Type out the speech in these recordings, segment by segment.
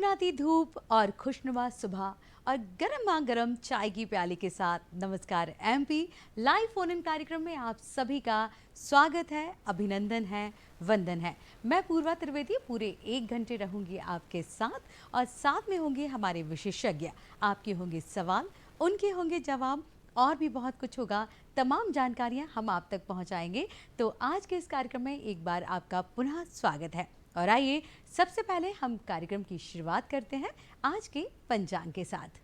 चिलचिलाती धूप और खुशनुमा सुबह और गर्मा गर्म चाय की प्याली के साथ नमस्कार एमपी लाइव फोन इन कार्यक्रम में आप सभी का स्वागत है, अभिनंदन है, वंदन है। मैं पूर्वा त्रिवेदी पूरे 1 घंटे रहूंगी आपके साथ और साथ में होंगे हमारे विशेषज्ञ। आपके होंगे सवाल, उनके होंगे जवाब और भी बहुत कुछ होगा। तमाम जानकारियां हम आप तक पहुंचाएंगे। तो आज के इस कार्यक्रम में एक बार आपका पुनः स्वागत है और आइए सबसे पहले हम कार्यक्रम की शुरुआत करते हैं आज के पंचांग के साथ।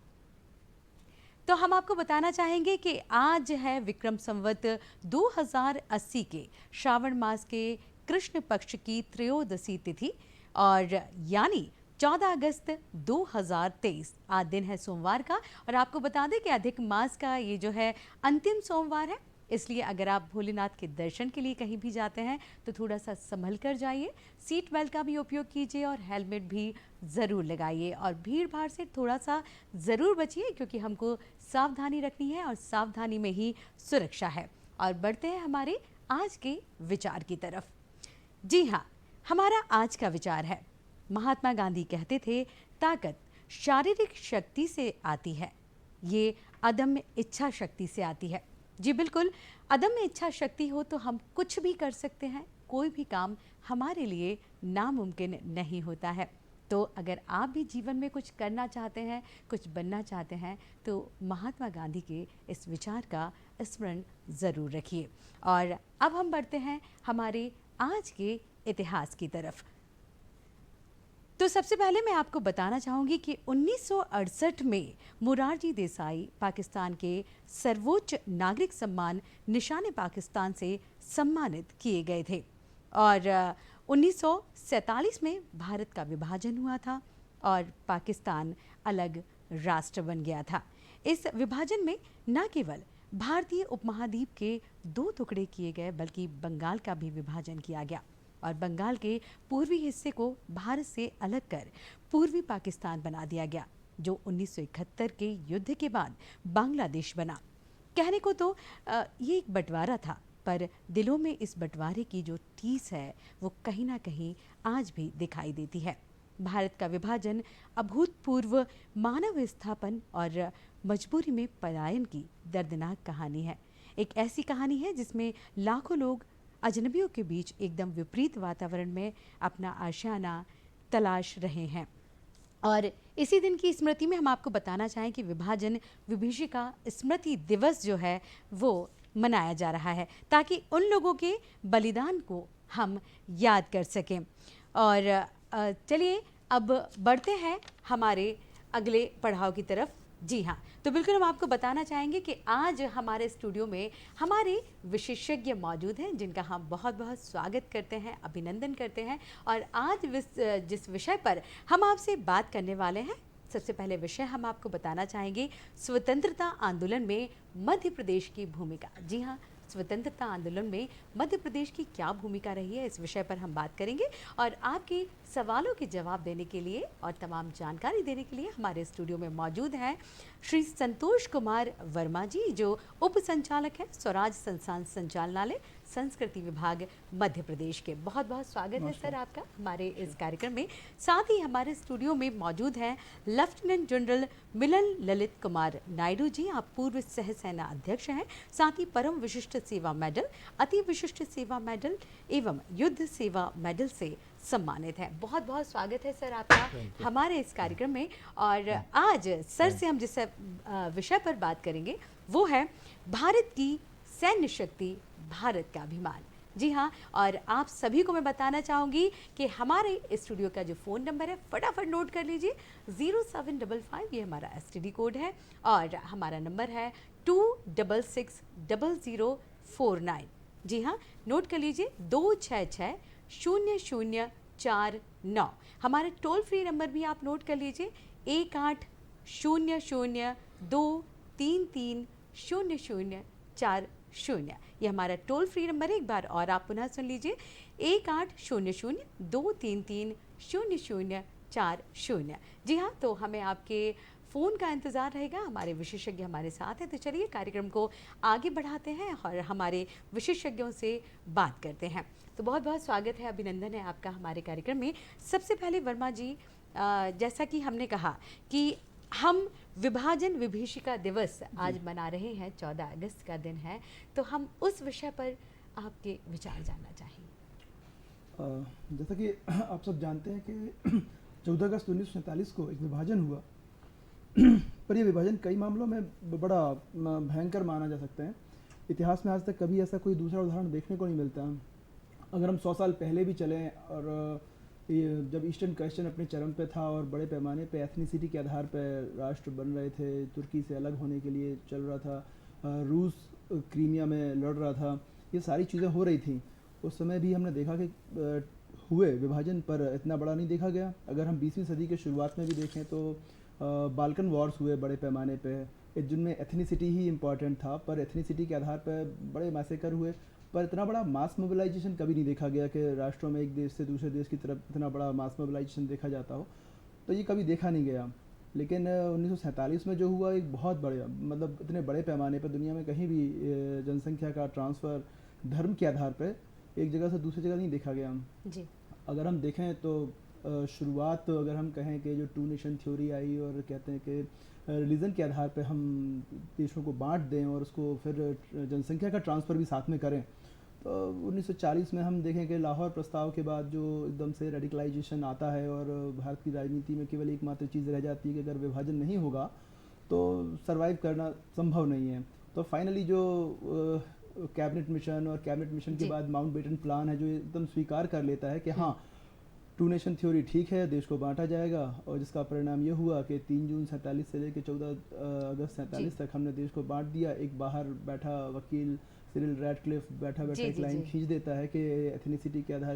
तो हम आपको बताना चाहेंगे कि आज है विक्रम संवत 2080 के श्रावण मास के कृष्ण पक्ष की त्रयोदशी तिथि और यानी 14 अगस्त 2023 आज दिन है सोमवार का। और आपको बता दें कि अधिक मास का ये जो है अंतिम सोमवार है, इसलिए अगर आप भोलेनाथ के दर्शन के लिए कहीं भी जाते हैं तो थोड़ा सा संभल कर जाइए, सीट बेल्ट का भी उपयोग कीजिए और हेलमेट भी ज़रूर लगाइए और भीड़ भाड़ से थोड़ा सा ज़रूर बचिए क्योंकि हमको सावधानी रखनी है और सावधानी में ही सुरक्षा है। और बढ़ते हैं हमारे आज के विचार की तरफ। जी हाँ, हमारा आज का विचार है, महात्मा गांधी कहते थे ताकत शारीरिक शक्ति से आती है, ये अदम्य इच्छा शक्ति से आती है। जी बिल्कुल, अदम्य इच्छा शक्ति हो तो हम कुछ भी कर सकते हैं, कोई भी काम हमारे लिए नामुमकिन नहीं होता है। तो अगर आप भी जीवन में कुछ करना चाहते हैं, कुछ बनना चाहते हैं तो महात्मा गांधी के इस विचार का स्मरण ज़रूर रखिए। और अब हम बढ़ते हैं हमारे आज के इतिहास की तरफ। तो सबसे पहले मैं आपको बताना चाहूँगी कि 1968 में मोरारजी देसाई पाकिस्तान के सर्वोच्च नागरिक सम्मान निशान पाकिस्तान से सम्मानित किए गए थे और 1947 में भारत का विभाजन हुआ था और पाकिस्तान अलग राष्ट्र बन गया था। इस विभाजन में न केवल भारतीय उपमहाद्वीप के 2 टुकड़े किए गए बल्कि बंगाल का भी विभाजन किया गया और बंगाल के पूर्वी हिस्से को भारत से अलग कर पूर्वी पाकिस्तान बना दिया गया, जो 1971 के युद्ध के बाद बांग्लादेश बना। कहने को तो ये एक बंटवारा था, पर दिलों में इस बंटवारे की जो टीस है वो कहीं ना कहीं आज भी दिखाई देती है। भारत का विभाजन अभूतपूर्व मानव विस्थापन और मजबूरी में पलायन की दर्दनाक कहानी है। एक ऐसी कहानी है जिसमें लाखों लोग अजनबियों के बीच एकदम विपरीत वातावरण में अपना आशियाना तलाश रहे हैं। और इसी दिन की स्मृति में हम आपको बताना चाहें कि विभाजन विभीषिका स्मृति दिवस जो है वो मनाया जा रहा है ताकि उन लोगों के बलिदान को हम याद कर सकें। और चलिए अब बढ़ते हैं हमारे अगले पड़ाव की तरफ। जी हाँ, तो बिल्कुल हम आपको बताना चाहेंगे कि आज हमारे स्टूडियो में हमारे विशेषज्ञ मौजूद हैं जिनका हम बहुत बहुत स्वागत करते हैं, अभिनंदन करते हैं। और आज जिस विषय पर हम आपसे बात करने वाले हैं, सबसे पहले विषय हम आपको बताना चाहेंगे स्वतंत्रता आंदोलन में मध्य प्रदेश की भूमिका। जी हाँ, स्वतंत्रता आंदोलन में मध्य प्रदेश की क्या भूमिका रही है, इस विषय पर हम बात करेंगे। और आपके सवालों के जवाब देने के लिए और तमाम जानकारी देने के लिए हमारे स्टूडियो में मौजूद हैं श्री संतोष कुमार वर्मा जी, जो उप संचालक हैं स्वराज संस्थान संचालनालय संस्कृति विभाग मध्य प्रदेश के। बहुत बहुत स्वागत है सर आपका हमारे इस कार्यक्रम में। साथ ही हमारे स्टूडियो में मौजूद हैं लेफ्टिनेंट जनरल मिलन ललित कुमार नायडू जी, आप पूर्व सह सेना अध्यक्ष हैं, साथ ही परम विशिष्ट सेवा मेडल, अति विशिष्ट सेवा मेडल एवं युद्ध सेवा मेडल से सम्मानित है। बहुत बहुत स्वागत है सर आपका हमारे इस कार्यक्रम में। और आज सर से हम जिस विषय पर बात करेंगे वो है भारत की सैन्य शक्ति, भारत का अभिमान। जी हाँ, और आप सभी को मैं बताना चाहूँगी कि हमारे स्टूडियो का जो फ़ोन नंबर है फटाफट नोट कर लीजिए, 0755 ये हमारा STD कोड है और हमारा नंबर है 2660049। जी हाँ, नोट कर लीजिए 2660049। हमारे टोल फ्री नंबर भी आप नोट कर लीजिए 1800233004। ये हमारा टोल फ्री नंबर है। एक बार और आप पुनः सुन लीजिए 1800233004। जी हाँ, तो हमें आपके फ़ोन का इंतज़ार रहेगा। हमारे विशेषज्ञ हमारे साथ हैं, तो चलिए कार्यक्रम को आगे बढ़ाते हैं और हमारे विशेषज्ञों से बात करते हैं। तो बहुत बहुत स्वागत है, अभिनंदन है आपका हमारे कार्यक्रम में। सबसे पहले वर्मा जी, जैसा कि हमने कहा कि हम विभाजन विभीषिका दिवस आज मना रहे हैं, 14 अगस्त का दिन है, तो हम उस विषय पर आपके विचार जानना चाहेंगे। जैसा कि आप सब जानते हैं कि 14 अगस्त 1947 को एक विभाजन हुआ पर यह विभाजन कई मामलों में बड़ा भयंकर माना जा सकता है। इतिहास में आज तक कभी ऐसा कोई दूसरा उदाहरण देखने को नहीं मिलता। अगर हम 100 साल पहले भी चलें और जब ईस्टर्न क्वेश्चन अपने चरम पे था और बड़े पैमाने पे एथनिसिटी के आधार पर राष्ट्र बन रहे थे, तुर्की से अलग होने के लिए चल रहा था, रूस क्रीमिया में लड़ रहा था, ये सारी चीज़ें हो रही थी। उस समय भी हमने देखा कि हुए विभाजन पर इतना बड़ा नहीं देखा गया। अगर हम 20वीं सदी के शुरुआत में भी देखें तो बाल्कन वॉर्स हुए बड़े पैमाने पे, जिनमें एथनिसिटी ही इम्पॉर्टेंट था, पर एथनिसिटी के आधार पर बड़े मैसेकर हुए, पर इतना बड़ा मास मोबिलाइजेशन कभी नहीं देखा गया कि राष्ट्रों में एक देश से दूसरे देश की तरफ इतना बड़ा मास मोबिलाइजेशन देखा जाता हो, तो ये कभी देखा नहीं गया। लेकिन 1947 में जो हुआ एक बहुत बड़ा, मतलब इतने बड़े पैमाने पर दुनिया में कहीं भी जनसंख्या का ट्रांसफ़र धर्म के आधार पर एक जगह से दूसरी जगह नहीं देखा गया जी। अगर हम देखें तो शुरुआत तो अगर हम कहें कि जो टू नेशन थ्योरी आई और कहते हैं कि रिलीजन के आधार पे हम देशों को बांट दें और उसको फिर जनसंख्या का ट्रांसफ़र भी साथ में करें, तो 1940 में हम देखें कि लाहौर प्रस्ताव के बाद जो एकदम से रेडिकलाइजेशन आता है और भारत की राजनीति में केवल एकमात्र चीज़ रह जाती है कि अगर विभाजन नहीं होगा तो सरवाइव करना संभव नहीं है। तो फाइनली जो कैबिनेट मिशन और कैबिनेट मिशन के बाद माउंटबेटन प्लान है जो एकदम स्वीकार कर लेता है कि हाँ, टू नेशन थ्योरी ठीक है, देश को बांटा जाएगा, और जिसका परिणाम ये हुआ कि 3 जून 47 से लेकर 14 अगस्त 47 तक हमने देश को बांट दिया। एक बाहर बैठा वकील सिरिल रैडक्लिफ बैठा एक लाइन खींच देता है कि एथनिसिटी के आधार,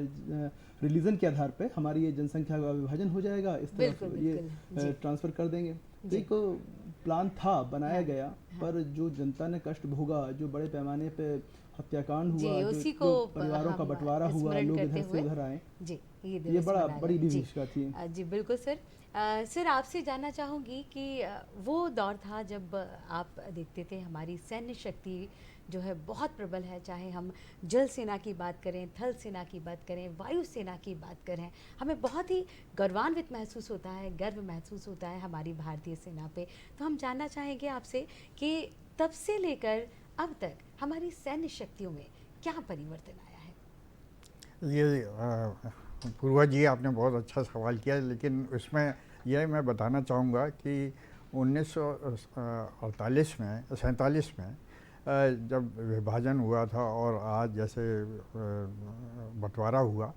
रिलीजन के आधार पे हमारी ये जनसंख्या का विभाजन हो जाएगा, इस तरह ये ट्रांसफ़र कर देंगे। तो एक प्लान था, बनाया गया, पर जो जनता ने कष्ट भोगा, जो बड़े पैमाने पे हत्याकांड हुआ, जो परिवारों का बंटवारा हुआ, लोग इधर से उधर आए, जी, ये बड़ी विभीषिका थी। जी बिल्कुल सर। सर आपसे जानना चाहूँगी कि वो दौर था जब आप देखते थे हमारी सैन्य शक्ति जो है बहुत प्रबल है, चाहे हम जल सेना की बात करें, थल सेना की बात करें, वायु सेना की बात करें, हमें बहुत ही गौरवान्वित महसूस होता है, गर्व महसूस होता है हमारी भारतीय सेना पे। तो हम जानना चाहेंगे आपसे कि तब से लेकर अब तक हमारी सैन्य शक्तियों में क्या परिवर्तन आया है? ये पूर्वा जी आपने बहुत अच्छा सवाल किया, लेकिन उसमें यह मैं बताना चाहूँगा कि 1948 में 47 में जब विभाजन हुआ था और आज जैसे बंटवारा हुआ,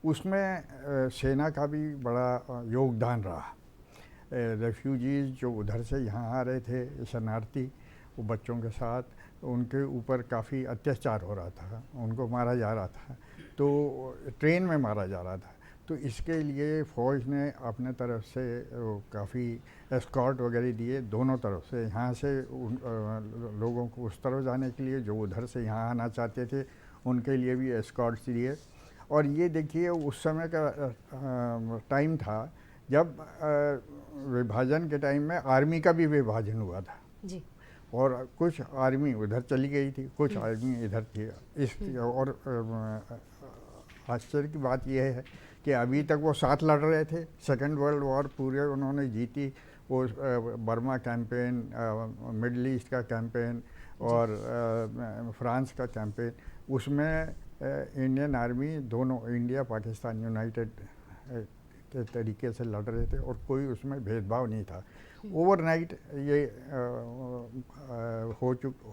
उसमें सेना का भी बड़ा योगदान रहा। रेफ्यूजीज़ जो उधर से यहाँ आ रहे थे, शरणार्थी, वो बच्चों के साथ, उनके ऊपर काफ़ी अत्याचार हो रहा था, उनको मारा जा रहा था, तो ट्रेन में मारा जा रहा था। तो इसके लिए फ़ौज ने अपने तरफ से काफ़ी एस्कॉर्ट वगैरह दिए दोनों तरफ से, यहाँ से लोगों को उस तरफ जाने के लिए, जो उधर से यहाँ आना चाहते थे उनके लिए भी एस्कॉर्ट्स दिए। और ये देखिए उस समय का टाइम था जब विभाजन के टाइम में आर्मी का भी विभाजन हुआ था जी। और कुछ आर्मी उधर चली गई थी, कुछ आर्मी इधर थी। इस और आश्चर्य की बात यह है कि अभी तक वो साथ लड़ रहे थे। सेकेंड वर्ल्ड वॉर पूरे उन्होंने जीती, वो बर्मा कैंपेन, मिडल ईस्ट का कैंपेन और फ्रांस का कैंपेन, उसमें इंडियन आर्मी दोनों, इंडिया पाकिस्तान यूनाइटेड के तरीके से लड़ रहे थे और कोई उसमें भेदभाव नहीं था। ओवरनाइट ये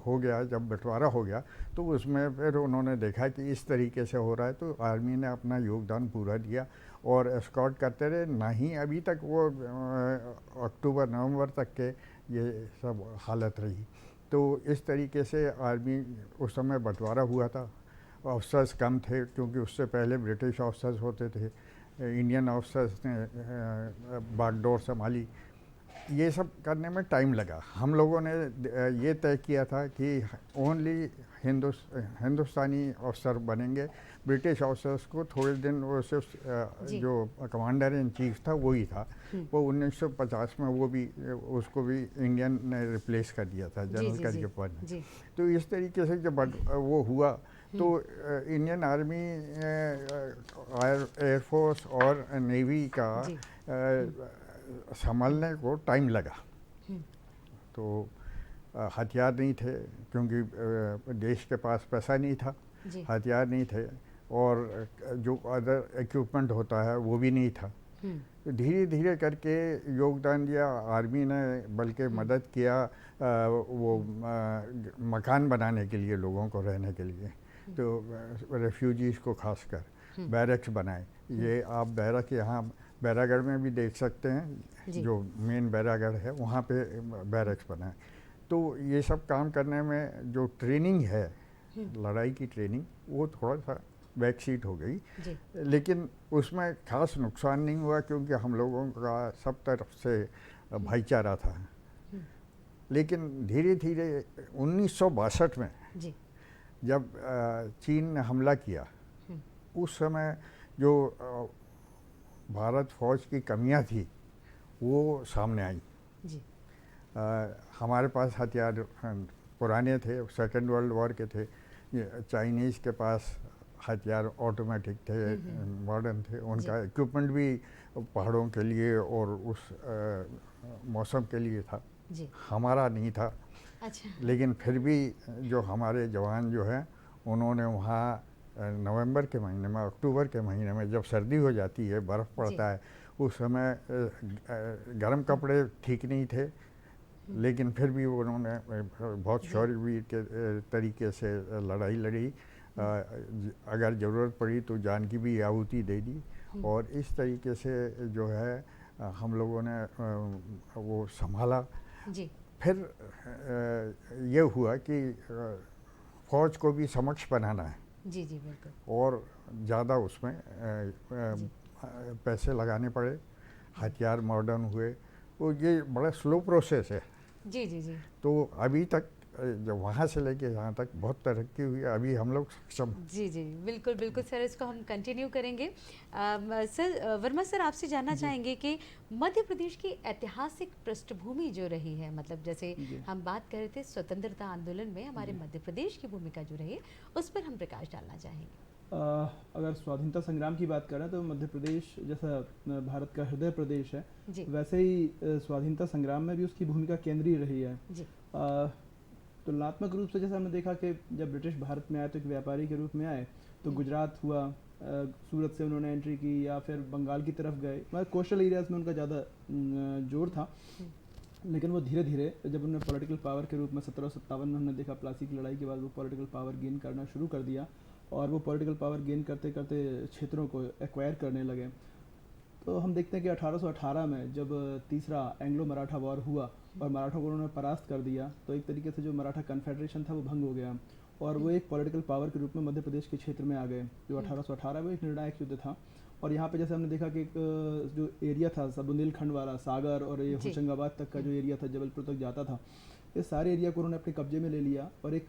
हो गया, जब बंटवारा हो गया तो उसमें फिर उन्होंने देखा कि इस तरीके से हो रहा है, तो आर्मी ने अपना योगदान पूरा दिया और एस्कॉर्ट करते रहे। ना ही अभी तक वो अक्टूबर नवंबर तक के ये सब हालत रही। तो इस तरीके से आर्मी उस समय बंटवारा हुआ था। ऑफिसर्स कम थे क्योंकि उससे पहले ब्रिटिश ऑफिसर्स होते थे, इंडियन ऑफिसर्स ने बागडोर संभाली। ये सब करने में टाइम लगा। हम लोगों ने ये तय किया था कि ओनली हिंदुस्तानी अफसर बनेंगे, ब्रिटिश ऑफिसर्स को थोड़े दिन वो सिर्फ जो कमांडर इन चीफ था वही था। वो 1950 में वो भी, उसको भी इंडियन ने रिप्लेस कर दिया था जनरल करके पद। तो इस तरीके से जब वो हुआ तो इंडियन आर्मी, एयरफोर्स और नेवी का जी। संभालने को टाइम लगा। हम्म, तो हथियार नहीं थे, क्योंकि देश के पास पैसा नहीं था, जी। हथियार नहीं थे, और जो अदर इक्विपमेंट होता है वो भी नहीं था। हम्म, तो धीरे धीरे करके योगदान दिया आर्मी ने, बल्कि मदद किया वो मकान बनाने के लिए, लोगों को रहने के लिए, तो रेफ्यूजीज़ को खासकर बैरक्स बनाए। ये आप बैरक यहाँ बैरागढ़ में भी देख सकते हैं, जी। जो मेन बैरागढ़ है वहाँ पे बैरक्स बनाए। तो ये सब काम करने में जो ट्रेनिंग है, लड़ाई की ट्रेनिंग, वो थोड़ा सा बैक सीट हो गई। जी। लेकिन उसमें खास नुकसान नहीं हुआ, क्योंकि हम लोगों का सब तरफ से भाईचारा था। लेकिन धीरे धीरे 1962 में जी। जब चीन ने हमला किया, उस समय जो भारत फौज की कमियां थी वो सामने आई। जी। हमारे पास हथियार पुराने थे, सेकेंड वर्ल्ड वॉर के थे। चाइनीज़ के पास हथियार ऑटोमेटिक थे, मॉडर्न थे, उनका इक्विपमेंट भी पहाड़ों के लिए और उस मौसम के लिए था। जी। हमारा नहीं था। अच्छा। लेकिन फिर भी जो हमारे जवान जो हैं, उन्होंने वहाँ नवंबर के महीने में, अक्टूबर के महीने में जब सर्दी हो जाती है, बर्फ़ पड़ता है, उस समय गर्म कपड़े ठीक नहीं थे, लेकिन फिर भी उन्होंने बहुत शौर्यवीर के तरीके से लड़ाई लड़ी। अगर ज़रूरत पड़ी तो जान की भी आहुति दे दी, और इस तरीके से जो है हम लोगों ने वो संभाला। जी। फिर ये हुआ कि फ़ौज को भी समक्ष बनाना है, जी। जी, बिल्कुल। और ज़्यादा उसमें पैसे लगाने पड़े, हथियार मॉडर्न हुए। वो ये बड़ा स्लो प्रोसेस है। जी। जी। जी। तो अभी तक जो वहाँ से लेके यहाँ तक बहुत तरक्की हुई है, अभी हम लोग सक्षम। जी। जी, बिल्कुल बिल्कुल सर, इसको हम कंटिन्यू करेंगे। सर वर्मा सर, आपसे जानना चाहेंगे कि मध्य प्रदेश की ऐतिहासिक पृष्ठभूमि जो रही है, मतलब जैसे हम बात कर रहे थे स्वतंत्रता आंदोलन में हमारे मध्य प्रदेश की भूमिका जो रही है, उस पर हम प्रकाश डालना चाहेंगे। अगर स्वाधीनता संग्राम की बात करें तो मध्य प्रदेश जैसा भारत का हृदय प्रदेश है, वैसे ही स्वाधीनता संग्राम में भी उसकी भूमिका केंद्रीय रही है। जी। तुलनात्मक रूप से जैसे हमने देखा कि जब ब्रिटिश भारत में आए तो एक व्यापारी के रूप में आए, तो गुजरात हुआ, सूरत से उन्होंने एंट्री की, या फिर बंगाल की तरफ गए, मतलब कोस्टल एरियाज़ में उनका ज़्यादा जोर था। लेकिन वो धीरे धीरे जब उन्होंने पॉलिटिकल पावर के रूप में 1757 में हमने देखा, प्लासी की लड़ाई के बाद वो पॉलिटिकल पावर गेन करना शुरू कर दिया, और वो पॉलिटिकल पावर गेन करते करते क्षेत्रों को एक्वायर करने लगे। तो हम देखते हैं कि 1818 में जब तीसरा एंग्लो मराठा वॉर हुआ और मराठों को उन्होंने परास्त कर दिया, तो एक तरीके से जो मराठा कन्फेडरेशन था वो भंग हो गया, और वो एक पॉलिटिकल पावर के रूप में मध्य प्रदेश के क्षेत्र में आ गए। जो 1818 में एक निर्णायक युद्ध था, और यहाँ पे जैसे हमने देखा कि एक जो एरिया था बुंदेलखंड वाला, सागर और ये होशंगाबाद तक का जो एरिया था, जबलपुर तक जाता था, इस सारे एरिया को उन्होंने अपने कब्जे में ले लिया, और एक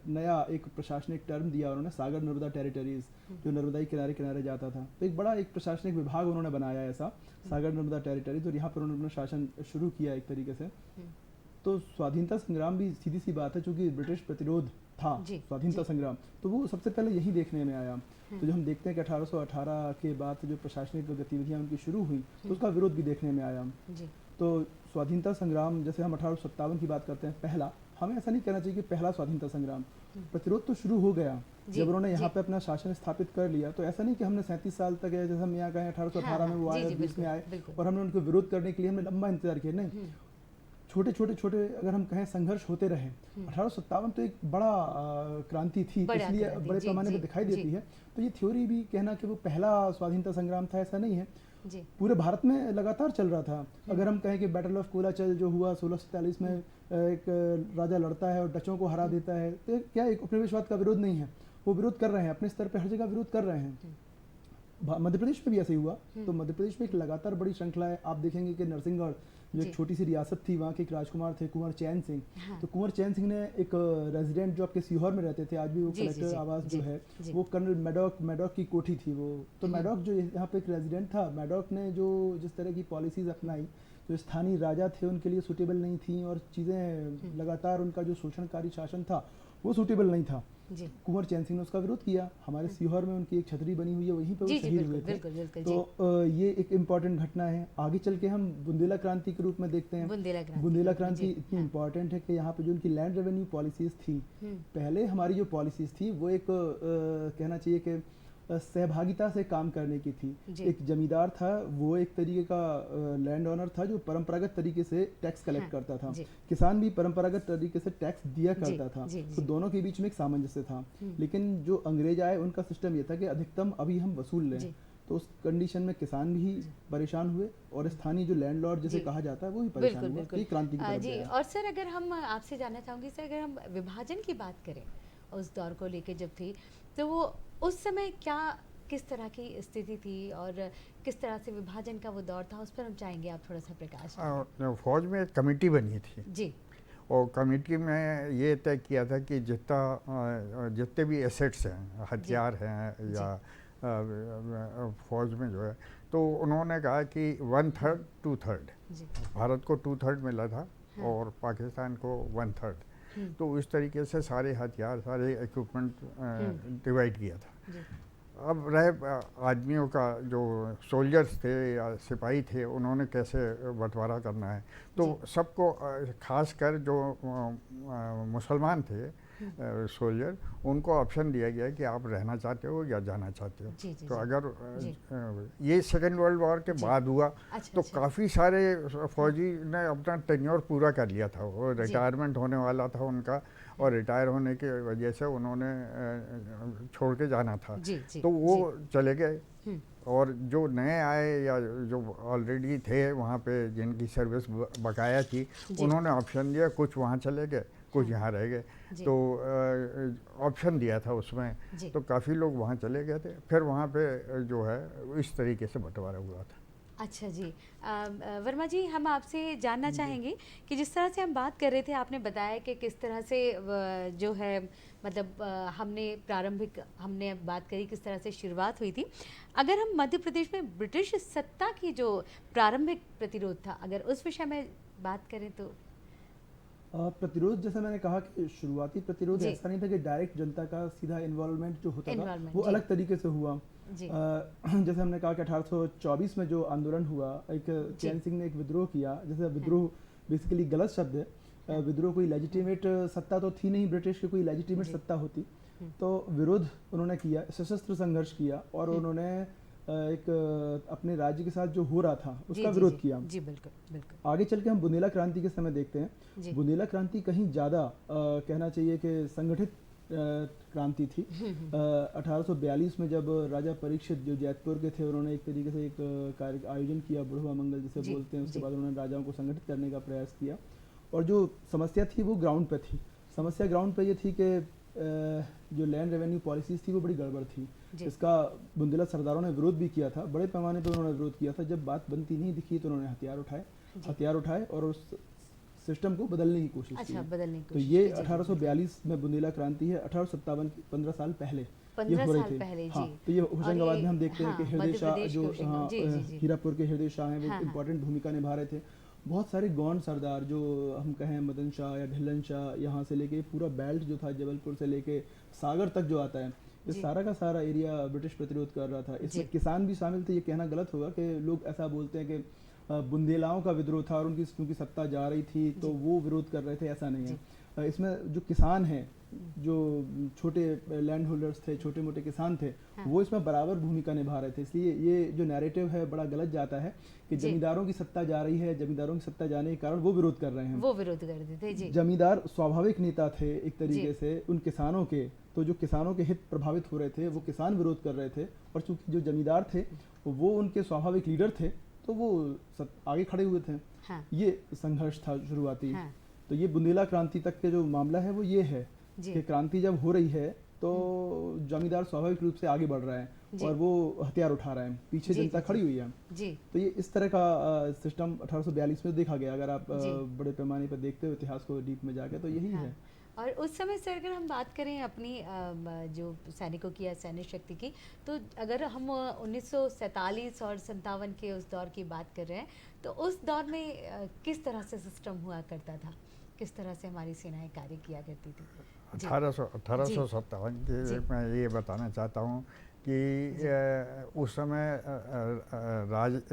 नया एक प्रशासनिक टर्म दिया उन्होंने, सागर नर्मदा टेरिटरीज, जो नर्मदाई किनारे किनारे जाता था। तो एक बड़ा एक प्रशासनिक विभाग उन्होंने बनाया ऐसा, सागर नर्मदा टेरिटरीज, और यहाँ पर उन्होंने शासन शुरू किया एक तरीके से। तो स्वाधीनता संग्राम भी सीधी सी बात है, चूँकि ब्रिटिश प्रतिरोध था स्वाधीनता संग्राम, तो वो सबसे पहले यही देखने में आया। तो जो हम देखते हैं कि 1818 के बाद जो प्रशासनिक गतिविधियाँ उनकी शुरू हुई, तो उसका विरोध भी देखने में आया। तो स्वाधीनता संग्राम, जैसे हम 1857 की बात करते हैं, पहला, हमें ऐसा नहीं कहना चाहिए कि पहला स्वाधीनता संग्राम, प्रतिरोध तो शुरू हो गया जब उन्होंने यहाँ पे अपना शासन स्थापित कर लिया। तो ऐसा नहीं कि हमने 37 साल तक, जैसे हम यहाँ कहें 1818 में वो आए, 20 में आए, और हमने उनको विरोध करने के लिए हमने लंबा इंतजार किया, नहीं, छोटे छोटे अगर हम कहें संघर्ष होते रहे। 1857 तो एक बड़ा क्रांति थी, इसलिए बड़े पैमाने पर दिखाई देती है। तो ये थ्योरी भी कहना कि वो पहला स्वाधीनता संग्राम था, ऐसा नहीं है, पूरे भारत में लगातार चल रहा था। अगर हम कहें कि बैटल ऑफ कोलाचल जो हुआ 1647 में, एक राजा लड़ता है और डचों को हरा देता है, तो क्या एक उपनिवेशवाद का विरोध नहीं है, वो विरोध कर रहे हैं अपने स्तर पर, हर जगह विरोध कर रहे हैं। मध्य प्रदेश में भी ऐसे ही हुआ। तो मध्य प्रदेश में एक लगातार बड़ी श्रृंखला है। आप देखेंगे कि नरसिंहगढ़ जो एक छोटी सी रियासत थी, वहाँ के एक राजकुमार थे कुंवर चैन सिंह। तो कुंवर चैन सिंह ने एक रेजिडेंट जो आपके सीहोर में रहते थे, आज भी वो कलेक्टर आवास जो है, वो कर्नल मैडॉक की कोठी थी वो। तो मैडॉक जो यहाँ पे एक रेजिडेंट था, मैडॉक ने जो जिस तरह की पॉलिसीज़ अपनाई, जो स्थानीय राजा थे उनके लिए सूटेबल नहीं थी, और चीज़ें लगातार उनका जो शोषणकारी शासन था वो सूटेबल नहीं था। जी कुंवर चैन सिंह ने उसका विरोध किया। हमारे सीहोर में उनकी एक छतरी बनी हुई है, वहीं पर वो जी जी शहीद बिल्कुल हुए थे। बिल्कुल बिल्कुल तो ये एक इम्पॉर्टेंट घटना है। आगे चल के हम बुंदेला क्रांति के रूप में देखते जी हैं। बुंदेला बुंदेला क्रांति क्रांति इतनी इम्पॉर्टेंट है कि यहाँ पे जो उनकी लैंड रेवेन्यू पॉलिसीज़ थी, पहले हमारी जो पॉलिसीज़ थी वो एक कहना चाहिए कि सहभागिता से काम करने की थी। जी। एक जमींदार था, वो एक तरीके का लैंड ओनर था जो परंपरागत तरीके से टैक्स कलेक्ट हाँ, करता था। जी। किसान भी परंपरागत तरीके से टैक्स दिया जी, करता था। जी, तो जी। दोनों के बीच में एक सामंजस्य था। लेकिन जो अंग्रेज आए उनका सिस्टम ये था कि अधिकतम अभी हम वसूल लें। जी। तो उस कंडीशन में किसान भी परेशान हुए और स्थानीय जो लैंडलॉर्ड जिसे जी। कहा जाता है वो भी परेशान बिल्कुल हुआ। बिल्कुल ये क्रांति की तरफ जी। गया। और सर अगर हम आपसे जानना चाहूँगी सर, अगर हम विभाजन की बात करें उस दौर को लेके जब थी, तो वो उस समय क्या किस तरह की स्थिति थी और किस तरह से विभाजन का वो दौर था, उस पर हम चाहेंगे आप थोड़ा सा प्रकाश डालें। फौज में एक कमेटी बनी थी जी और कमेटी में ये तय किया था कि जितने भी एसेट्स हैं, हथियार हैं या फौज में जो है, तो उन्होंने कहा कि 1/3 2/3 जी भारत को 2/3 मिला था हाँ। और पाकिस्तान को 1/3। तो इस तरीके से सारे हथियार, सारे इक्विपमेंट डिवाइड किया था। जी अब रहे आदमियों का, जो सोल्जर्स थे या सिपाही थे, उन्होंने कैसे बंटवारा करना है। तो सबको खास कर जो मुसलमान थे सोल्जर, उनको ऑप्शन दिया गया कि आप रहना चाहते हो या जाना चाहते हो। जी, जी, तो जी। अगर ये सेकेंड वर्ल्ड वॉर के बाद हुआ अच्छा, तो अच्छा। काफ़ी सारे फौजी ने अपना टेन्योर पूरा कर लिया था। वो जी। रिटायरमेंट होने वाला था उनका, और रिटायर होने की वजह से उन्होंने छोड़ के जाना था। जी, जी, तो वो जी। चले गए, और जो नए आए या जो ऑलरेडी थे वहाँ पे, जिनकी सर्विस बकाया थी, जी। उन्होंने ऑप्शन दिया, कुछ वहाँ चले गए, कुछ हाँ। यहाँ रह गए। जी। तो ऑप्शन दिया था उसमें, जी। तो काफ़ी लोग वहाँ चले गए थे। फिर वहाँ पे जो है इस तरीके से बंटवारा हुआ था। अच्छा जी। वर्मा जी, हम आपसे जानना चाहेंगे कि जिस तरह से हम बात कर रहे थे, आपने बताया कि किस तरह से जो है मतलब हमने बात करी किस तरह से शुरुआत हुई थी। अगर हम मध्य प्रदेश में ब्रिटिश सत्ता की जो प्रारंभिक प्रतिरोध था, अगर उस विषय में बात करें तो प्रतिरोध, जैसा मैंने कहा कि शुरुआती प्रतिरोध जी। ऐसा नहीं था कि डायरेक्ट जनता का सीधा इन्वॉल्वमेंट जो होता था Involvement, वो जी। अलग तरीके से हुआ। जी। जैसे हमने कहा कि 1824 में जो आंदोलन हुआ, एक चैन सिंह ने एक विद्रोह किया। जैसे विद्रोह बेसिकली गलत शब्द है। विद्रोह कोई लेजिटिमेट सत्ता तो थी नहीं, ब्रिटिश की कोई लेजिटिमेट जी। सत्ता होती तो विरोध उन्होंने किया, सशस्त्र संघर्ष किया, और उन्होंने एक अपने राज्य के साथ जो हो रहा था जी, उसका जी, विरोध जी, किया। जी बिल्कुल बिल्कुल। आगे चल के हम बुंदेला क्रांति के समय देखते जी। हैं। बुंदेला क्रांति कहीं ज़्यादा कहना चाहिए कि संगठित क्रांति थी। 1842 में जब राजा परीक्षित जो जयपुर के थे, उन्होंने एक तरीके से एक कार्य आयोजन किया, बुढ़वा मंगल जिसे जी, बोलते हैं। उसके जी। बाद उन्होंने राजाओं को संगठित करने का प्रयास किया, और जो समस्या थी वो ग्राउंड पे थी। समस्या ग्राउंड पे ये थी कि जो लैंड रेवेन्यू पॉलिसीज़ थी वो बड़ी गड़बड़ थी। जी। इसका बुंदेला सरदारों ने विरोध भी किया था, बड़े पैमाने पर उन्होंने विरोध किया था। जब बात बनती नहीं दिखी तो उन्होंने हथियार उठाए और उस सिस्टम को बदलने की कोशिश की। अच्छा, बदलने की तो कोशिश ये की, जी, जी, 1842 में बुंदेला क्रांति है। 1857 15 साल पहले ये 15 हो रही साल थी। पहले, हाँ, जी। तो ये और होशंगाबाद ये- में हम देखते हैं कि हाँ, हृदय मध्य शाह प्रदेश जो के होशंगाबाद, जी, जी, जी। हीरापुर के हृदय शाह हैं, वो हाँ, हाँ। इम्पोर्टेंट भूमिका निभा रहे थे। बहुत सारे गौंड सरदार जो हम कहें मदन शाह या ढिल्लन शाह, यहाँ से लेके पूरा बेल्ट जो था जबलपुर से लेके सागर तक जो आता है, ये जी। सारा का सारा एरिया ब्रिटिश प्रतिरोध कर रहा था। इसमें जी। किसान भी शामिल थे। ये कहना गलत होगा कि लोग ऐसा बोलते हैं कि बुंदेलाओं का विद्रोह था और उनकी क्योंकि सत्ता जा रही थी तो वो विरोध कर रहे थे, ऐसा नहीं है। इसमें जो किसान हैं, जो छोटे लैंड होल्डर्स थे, छोटे मोटे किसान थे, हाँ। वो इसमें बराबर भूमिका निभा रहे थे। इसलिए ये जो नैरेटिव है बड़ा गलत जाता है कि जी। जमींदारों की सत्ता जा रही है, जमींदारों की सत्ता जाने के कारण वो विरोध कर रहे हैं। वो विरोध करते थे, जी। जमींदार स्वाभाविक नेता थे एक तरीके जी। से उन किसानों के, तो जो किसानों के हित प्रभावित हो रहे थे वो किसान विरोध कर रहे थे, और चूंकि जो जमींदार थे वो उनके स्वाभाविक लीडर थे तो वो आगे खड़े हुए थे। हाँ। ये संघर्ष था शुरुआती। हाँ। तो ये बुंदेला क्रांति तक के जो मामला है वो ये है जी। कि क्रांति जब हो रही है तो जमींदार स्वाभाविक रूप से आगे बढ़ रहा है जी। और वो हथियार उठा रहे हैं, पीछे जी, जनता जी, खड़ी हुई है। जी। तो ये इस तरह का सिस्टम 1842 में देखा गया। अगर आप जी। बड़े पैमाने पर देखते हो इतिहास को डीप में जाके, तो यही हाँ। है। और उस समय से अगर हम बात करें अपनी जो सैनिकों की या सैनिक शक्ति की, तो अगर हम 1947 और 57 के उस दौर की बात कर रहे हैं, तो उस दौर में किस तरह से सिस्टम हुआ करता था? किस तरह से हमारी सेनाएं कार्य किया करती थी? जी। 1857 जी। के मैं ये बताना चाहता हूँ कि उस समय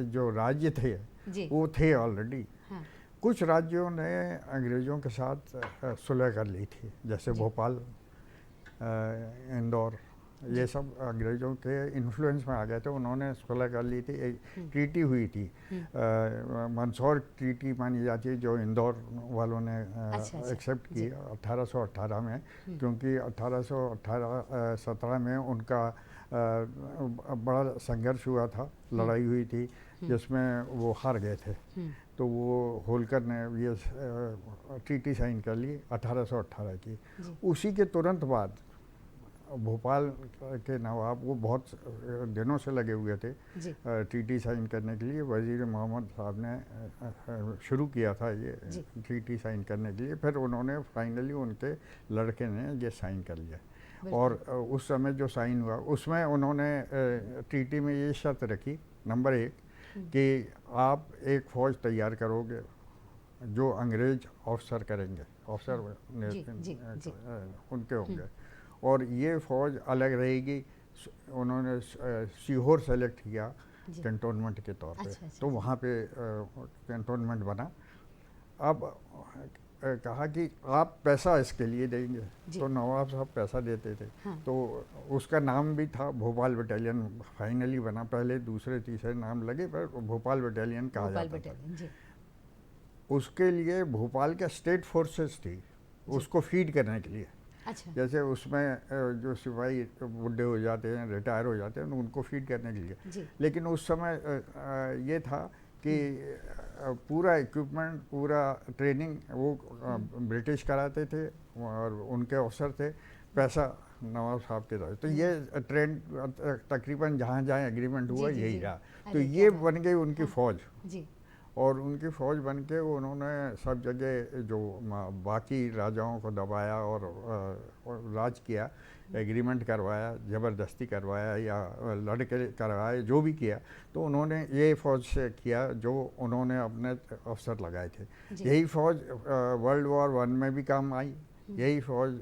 जो राज्य थे जी। वो थे ऑलरेडी। हाँ। कुछ राज्यों ने अंग्रेज़ों के साथ सुलह कर ली थी, जैसे जी। भोपाल, इंदौर, जी। ये सब अंग्रेज़ों के इन्फ्लुएंस में आ गए थे। उन्होंने सुलह कर ली थी, एक ट्रीटी हुई थी, मंदसौर ट्रीटी मानी जाती है, जो इंदौर वालों ने अच्छा, अच्छा। एक्सेप्ट जी। की 1818 में, क्योंकि 1817 में उनका बड़ा संघर्ष हुआ था, लड़ाई हुई थी जिसमें वो हार गए थे। तो वो होलकर ने ये ट्रीटी साइन कर ली 1818 की। जी। उसी के तुरंत बाद भोपाल के नवाब वो बहुत दिनों से लगे हुए थे जी। ट्रीटी साइन करने के लिए। वज़ीर मोहम्मद साहब ने शुरू किया था ये जी। ट्रीटी साइन करने के लिए, फिर उन्होंने फाइनली उनके लड़के ने ये साइन कर लिया। बिल्कुल। और उस समय जो साइन हुआ उसमें उन्होंने ट्रीटी में ये शर्त रखी, नंबर 1, कि आप एक फ़ौज तैयार करोगे जो अंग्रेज ऑफिसर करेंगे, ऑफिसर जी। जी। जी। उनके होंगे, और ये फ़ौज अलग रहेगी। उन्होंने सीहोर सेलेक्ट किया जी। कैंटोनमेंट के तौर पे। अच्छा, अच्छा, तो जी। वहाँ पे कैंटोनमेंट बना। अब कहा कि आप पैसा इसके लिए देंगे, जी। तो नवाब साहब पैसा देते थे। हाँ। तो उसका नाम भी था भोपाल बटालियन, फाइनली बना। पहले दूसरे तीसरे नाम लगे, पर भोपाल बटालियन कहा भोपाल जाता था। बटालियन। जी। उसके लिए भोपाल के स्टेट फोर्सेस थी, उसको फीड करने के लिए। अच्छा। जैसे उसमें जो सिपाही बूढ़े हो जाते हैं, रिटायर हो जाते हैं, उनको फीड करने के लिए। जी। लेकिन उस समय ये था कि पूरा इक्विपमेंट, पूरा ट्रेनिंग वो ब्रिटिश कराते थे और उनके अफसर थे, पैसा नवाब साहब के तरफ। तो ये ट्रेंड तकरीबन जहाँ जहाँ एग्रीमेंट हुआ जी, जी, यही जी। रहा। तो अरे ये क्या बात बन गई उनकी हाँ। फ़ौज। जी। और उनकी फ़ौज बन के उन्होंने सब जगह जो बाकी राजाओं को दबाया और राज किया, एग्रीमेंट करवाया, ज़बरदस्ती करवाया या लड़ के करवाया, जो भी किया, तो उन्होंने ये फ़ौज से किया जो उन्होंने अपने अफसर लगाए थे। जी। यही फ़ौज वर्ल्ड वॉर 1 में भी काम आई, यही फ़ौज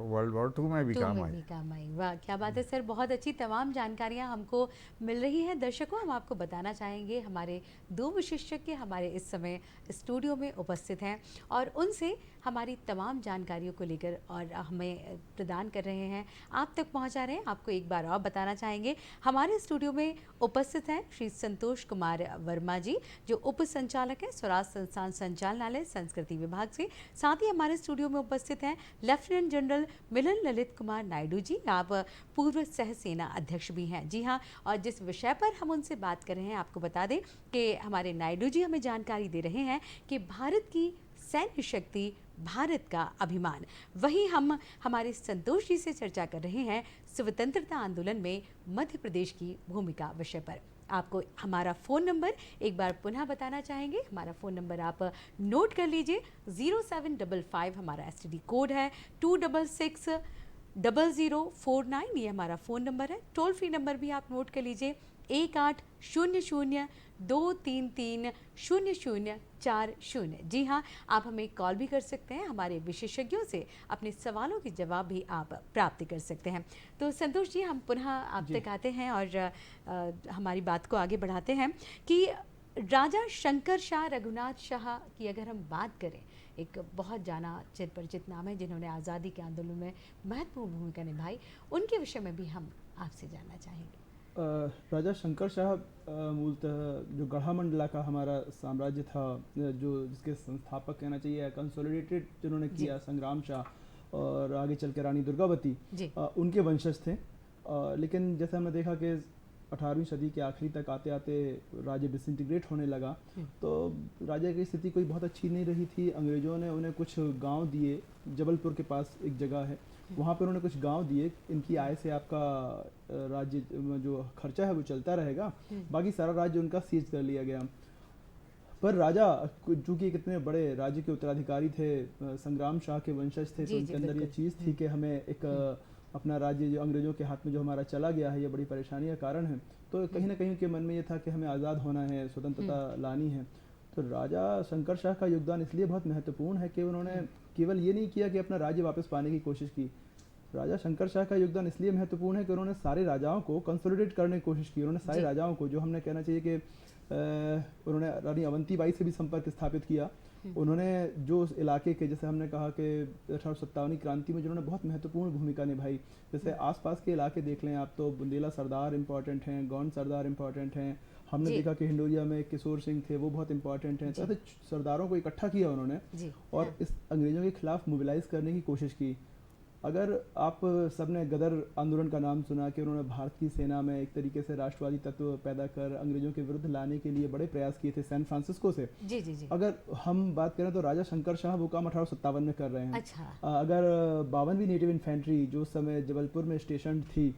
वर्ल्ड वॉर 2 में भी टू काम में आई। भी काम आई। वाह क्या बात है सर, बहुत अच्छी तमाम जानकारियां हमको मिल रही हैं। दर्शकों, हम आपको बताना चाहेंगे हमारे 2 विशेषज्ञ हमारे इस समय स्टूडियो में उपस्थित हैं और उनसे हमारी तमाम जानकारियों को लेकर और हमें प्रदान कर रहे हैं, आप तक पहुंचा रहे हैं। आपको एक बार और बताना चाहेंगे हमारे स्टूडियो में उपस्थित हैं श्री संतोष कुमार वर्मा जी, जो उप संचालक हैं स्वराज संस्थान संचालनालय संस्कृति विभाग से। साथ ही हमारे स्टूडियो में उपस्थित हैं लेफ्टिनेंट जनरल मिलन ललित कुमार नायडू जी, आप पूर्व सह सेना अध्यक्ष भी हैं। जी हाँ, और जिस विषय पर हम उनसे बात कर रहे हैं आपको बता दें कि हमारे नायडू जी हमें जानकारी दे रहे हैं कि भारत की सैन्य शक्ति भारत का अभिमान। वहीं हम हमारे संतोष जी से चर्चा कर रहे हैं स्वतंत्रता आंदोलन में मध्य प्रदेश की भूमिका विषय पर। आपको हमारा फ़ोन नंबर एक बार पुनः बताना चाहेंगे। हमारा फ़ोन नंबर आप नोट कर लीजिए, 0755 हमारा STD कोड है, 2660049 ये हमारा फ़ोन नंबर है। टोल फ्री नंबर भी आप नोट कर लीजिए, 1800-233-0040। जी हाँ, आप हमें कॉल भी कर सकते हैं, हमारे विशेषज्ञों से अपने सवालों के जवाब भी आप प्राप्त कर सकते हैं। तो संतोष जी, हम पुनः आप तक आते हैं और हमारी बात को आगे बढ़ाते हैं कि राजा शंकर शाह रघुनाथ शाह की अगर हम बात करें, एक बहुत जाना चिर परिचित नाम है जिन्होंने आज़ादी के आंदोलन में महत्वपूर्ण भूमिका निभाई, उनके विषय में भी हम आपसे जानना चाहेंगे। राजा शंकर शाह मूलतः जो गढ़ामंडला का हमारा साम्राज्य था, जो जिसके संस्थापक कहना चाहिए, कंसोलिडेटेड जिन्होंने किया, संग्राम शाह और आगे चल के रानी दुर्गावती, उनके वंशज थे। लेकिन जैसे हमने देखा कि 18वीं सदी के आखिरी तक आते आते राज्य डिसइंटीग्रेट होने लगा, तो राज्य की स्थिति कोई बहुत अच्छी नहीं रही थी। अंग्रेज़ों ने उन्हें कुछ गांव दिए, जबलपुर के पास एक जगह है, वहाँ पर उन्होंने कुछ गांव दिए, इनकी आय से आपका राज्य जो खर्चा है वो चलता रहेगा, बाकी सारा राज्य उनका सीज कर लिया गया। पर राजा चूँकि कितने बड़े राज्य के उत्तराधिकारी थे, संग्राम शाह के वंशज थे, तो उनके अंदर ये चीज़ थी कि हमें एक अपना राज्य जो अंग्रेज़ों के हाथ में जो हमारा चला गया है, ये बड़ी परेशानी का कारण है। तो कहीं ना कहीं उनके मन में ये था कि हमें आज़ाद होना है, स्वतंत्रता लानी है। तो राजा शंकर शाह का योगदान इसलिए बहुत महत्वपूर्ण है कि उन्होंने केवल ये नहीं किया कि अपना राज्य वापस पाने की कोशिश की। राजा शंकर शाह का योगदान इसलिए महत्वपूर्ण है कि उन्होंने सारे राजाओं को कंसोलिडेट करने की कोशिश की। उन्होंने सारे जी। राजाओं को, जो हमने कहना चाहिए कि उन्होंने रानी अवंतीबाई से भी संपर्क स्थापित किया। उन्होंने जो उस इलाके के, जैसे हमने कहा कि 1857 क्रांति में जिन्होंने बहुत महत्वपूर्ण भूमिका निभाई, जैसे आसपास के इलाके देख लें आप, तो बुंदेला सरदार इंपॉर्टेंट हैं, गौंड सरदार इंपॉर्टेंट हैं। हमने जी। देखा कि हिंडोरिया में किशोर सिंह थे, वो बहुत इंपॉर्टेंट हैं। तो जी। ऐसे सरदारों को इकट्ठा किया उन्होंने जी। और हाँ। इस अंग्रेजों के खिलाफ मोबिलाइज करने की कोशिश की। अगर आप सबने गदर आंदोलन का नाम सुना कि उन्होंने भारत की सेना में एक तरीके से राष्ट्रवादी तत्व पैदा कर अंग्रेजों के विरुद्ध लाने के लिए बड़े प्रयास किए थे सैन फ्रांसिस्को से। जी जी जी। अगर हम बात करें तो राजा शंकर शाह वो काम 1857 में कर रहे हैं। अच्छा। अगर 52वीं नेटिव इन्फेंट्री जो उस समय जबलपुर में स्टेशन थी,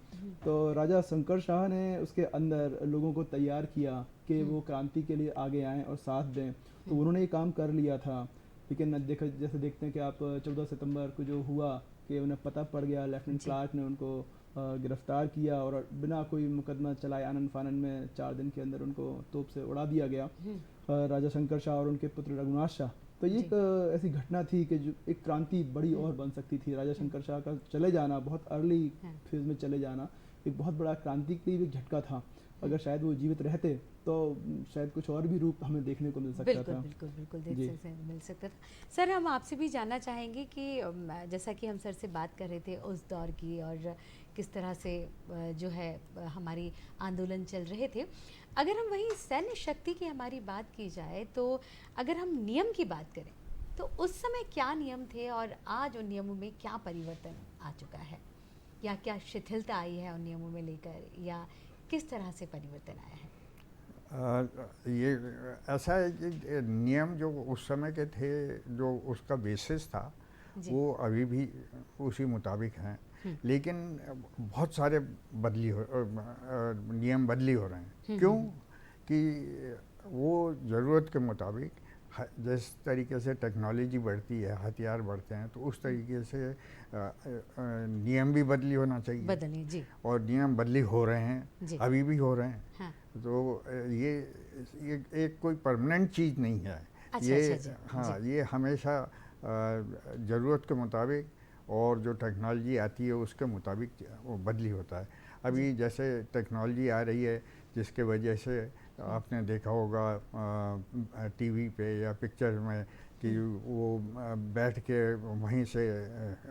तो राजा शंकर शाह ने उसके अंदर लोगों को तैयार किया कि वो क्रांति के लिए आगे आएँ और साथ दें। तो उन्होंने ये काम कर लिया था। लेकिन जैसे देखते हैं कि आप 14 सितंबर को जो हुआ कि उन्हें पता पड़ गया, लेफ्टिनेंट क्लार्क ने उनको गिरफ्तार किया और बिना कोई मुकदमा चलाए आनन फानन में 4 दिन के अंदर उनको तोप से उड़ा दिया गया, राजा शंकर शाह और उनके पुत्र रघुनाथ शाह। तो ये एक ऐसी घटना थी कि जो एक क्रांति बड़ी और बन सकती थी। राजा शंकर शाह का चले जाना, बहुत अर्ली फेज में चले जाना, एक बहुत बड़ा क्रांति के लिए झटका था। अगर शायद वो जीवित रहते तो शायद कुछ और भी रूप हमें देखने को मिल सकता बिल्कुल था। बिल्कुल बिल्कुल मिल सकता था। सर, हम आपसे भी जानना चाहेंगे कि जैसा कि हम सर से बात कर रहे थे उस दौर की और किस तरह से जो है हमारी आंदोलन चल रहे थे। अगर हम वहीं सैन्य शक्ति की हमारी बात की जाए, तो अगर हम नियम की बात करें तो उस समय क्या नियम थे और आज उन नियमों में क्या परिवर्तन आ चुका है, या क्या शिथिलता आई है उन नियमों में लेकर, या किस तरह से परिवर्तन आया है? ये ऐसा है कि नियम जो उस समय के थे, जो उसका बेसिस था, वो अभी भी उसी मुताबिक हैं, लेकिन बहुत सारे नियम बदली हो रहे हैं। क्यों? कि वो ज़रूरत के मुताबिक जिस तरीके से टेक्नोलॉजी बढ़ती है, हथियार बढ़ते हैं, तो उस तरीके से नियम भी बदली होना चाहिए। बदली जी। और नियम बदली हो रहे हैं, अभी भी हो रहे हैं। हाँ। तो ये एक कोई परमानेंट चीज़ नहीं है। अच्छा, ये अच्छा जी, हाँ जी। ये हमेशा ज़रूरत के मुताबिक और जो टेक्नोलॉजी आती है उसके मुताबिक वो बदली होता है। अभी जैसे टेक्नोलॉजी आ रही है जिसके वजह से आपने देखा होगा टीवी पे या पिक्चर में कि वो बैठ के वहीं से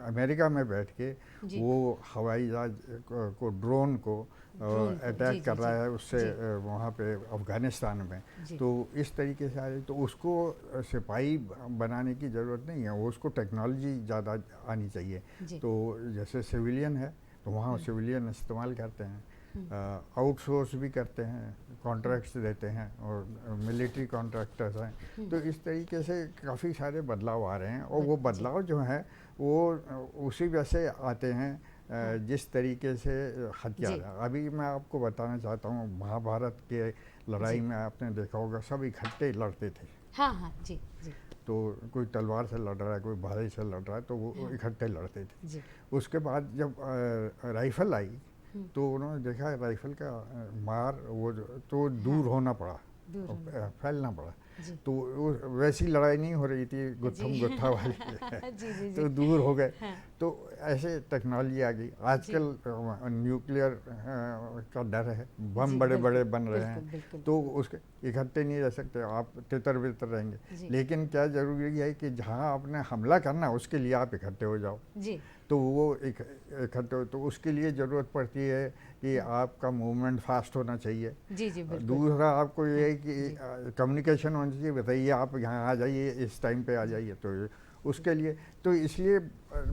अमेरिका में बैठ के वो हवाई जहाज को ड्रोन को अटैक कर रहा है उससे वहाँ पे अफ़गानिस्तान में। तो इस तरीके से आ रही, तो उसको सिपाही बनाने की ज़रूरत नहीं है, वो उसको टेक्नोलॉजी ज़्यादा आनी चाहिए। तो जैसे सिविलियन है तो वहाँ सिविलियन इस्तेमाल करते हैं, आउटसोर्स भी करते हैं, कॉन्ट्रैक्ट्स देते हैं और मिलिट्री कॉन्ट्रैक्टर्स हैं। तो इस तरीके से काफ़ी सारे बदलाव आ रहे हैं और वो बदलाव जो हैं वो उसी वजह से आते हैं जिस तरीके से हथियार। अभी मैं आपको बताना चाहता हूँ, महाभारत के लड़ाई में आपने देखा होगा सब इकट्ठे लड़ते थे। हाँ हाँ जी जी। तो कोई तलवार से लड़ रहा है, कोई भाले से लड़ रहा है, तो वो इकट्ठे लड़ते थे जी। उसके बाद जब राइफ़ल आई तो उन्होंने देखा राइफ़ल का मार वो तो दूर होना पड़ा, फैलना पड़ा। तो वैसी लड़ाई नहीं हो रही थी गुत्थम गुत्था वाली तो दूर हो गए। तो ऐसे टेक्नोलॉजी आ गई। आजकल न्यूक्लियर का डर है, बम बड़े बड़े बन रहे हैं, तो उसके इकट्ठे नहीं रह सकते, आप तितर बितर रहेंगे। लेकिन क्या ज़रूरी है कि जहाँ आपने हमला करना है उसके लिए आप इकट्ठे हो जाओ। तो वो इकट्ठे हो, तो उसके लिए ज़रूरत पड़ती है कि आपका मूवमेंट फास्ट होना चाहिए। जी जी बिल्कुल। दूसरा आपको ये है कि कम्युनिकेशन होनी चाहिए, बताइए आप यहाँ आ जाइए, इस टाइम पे आ जाइए। तो उसके लिए तो इसलिए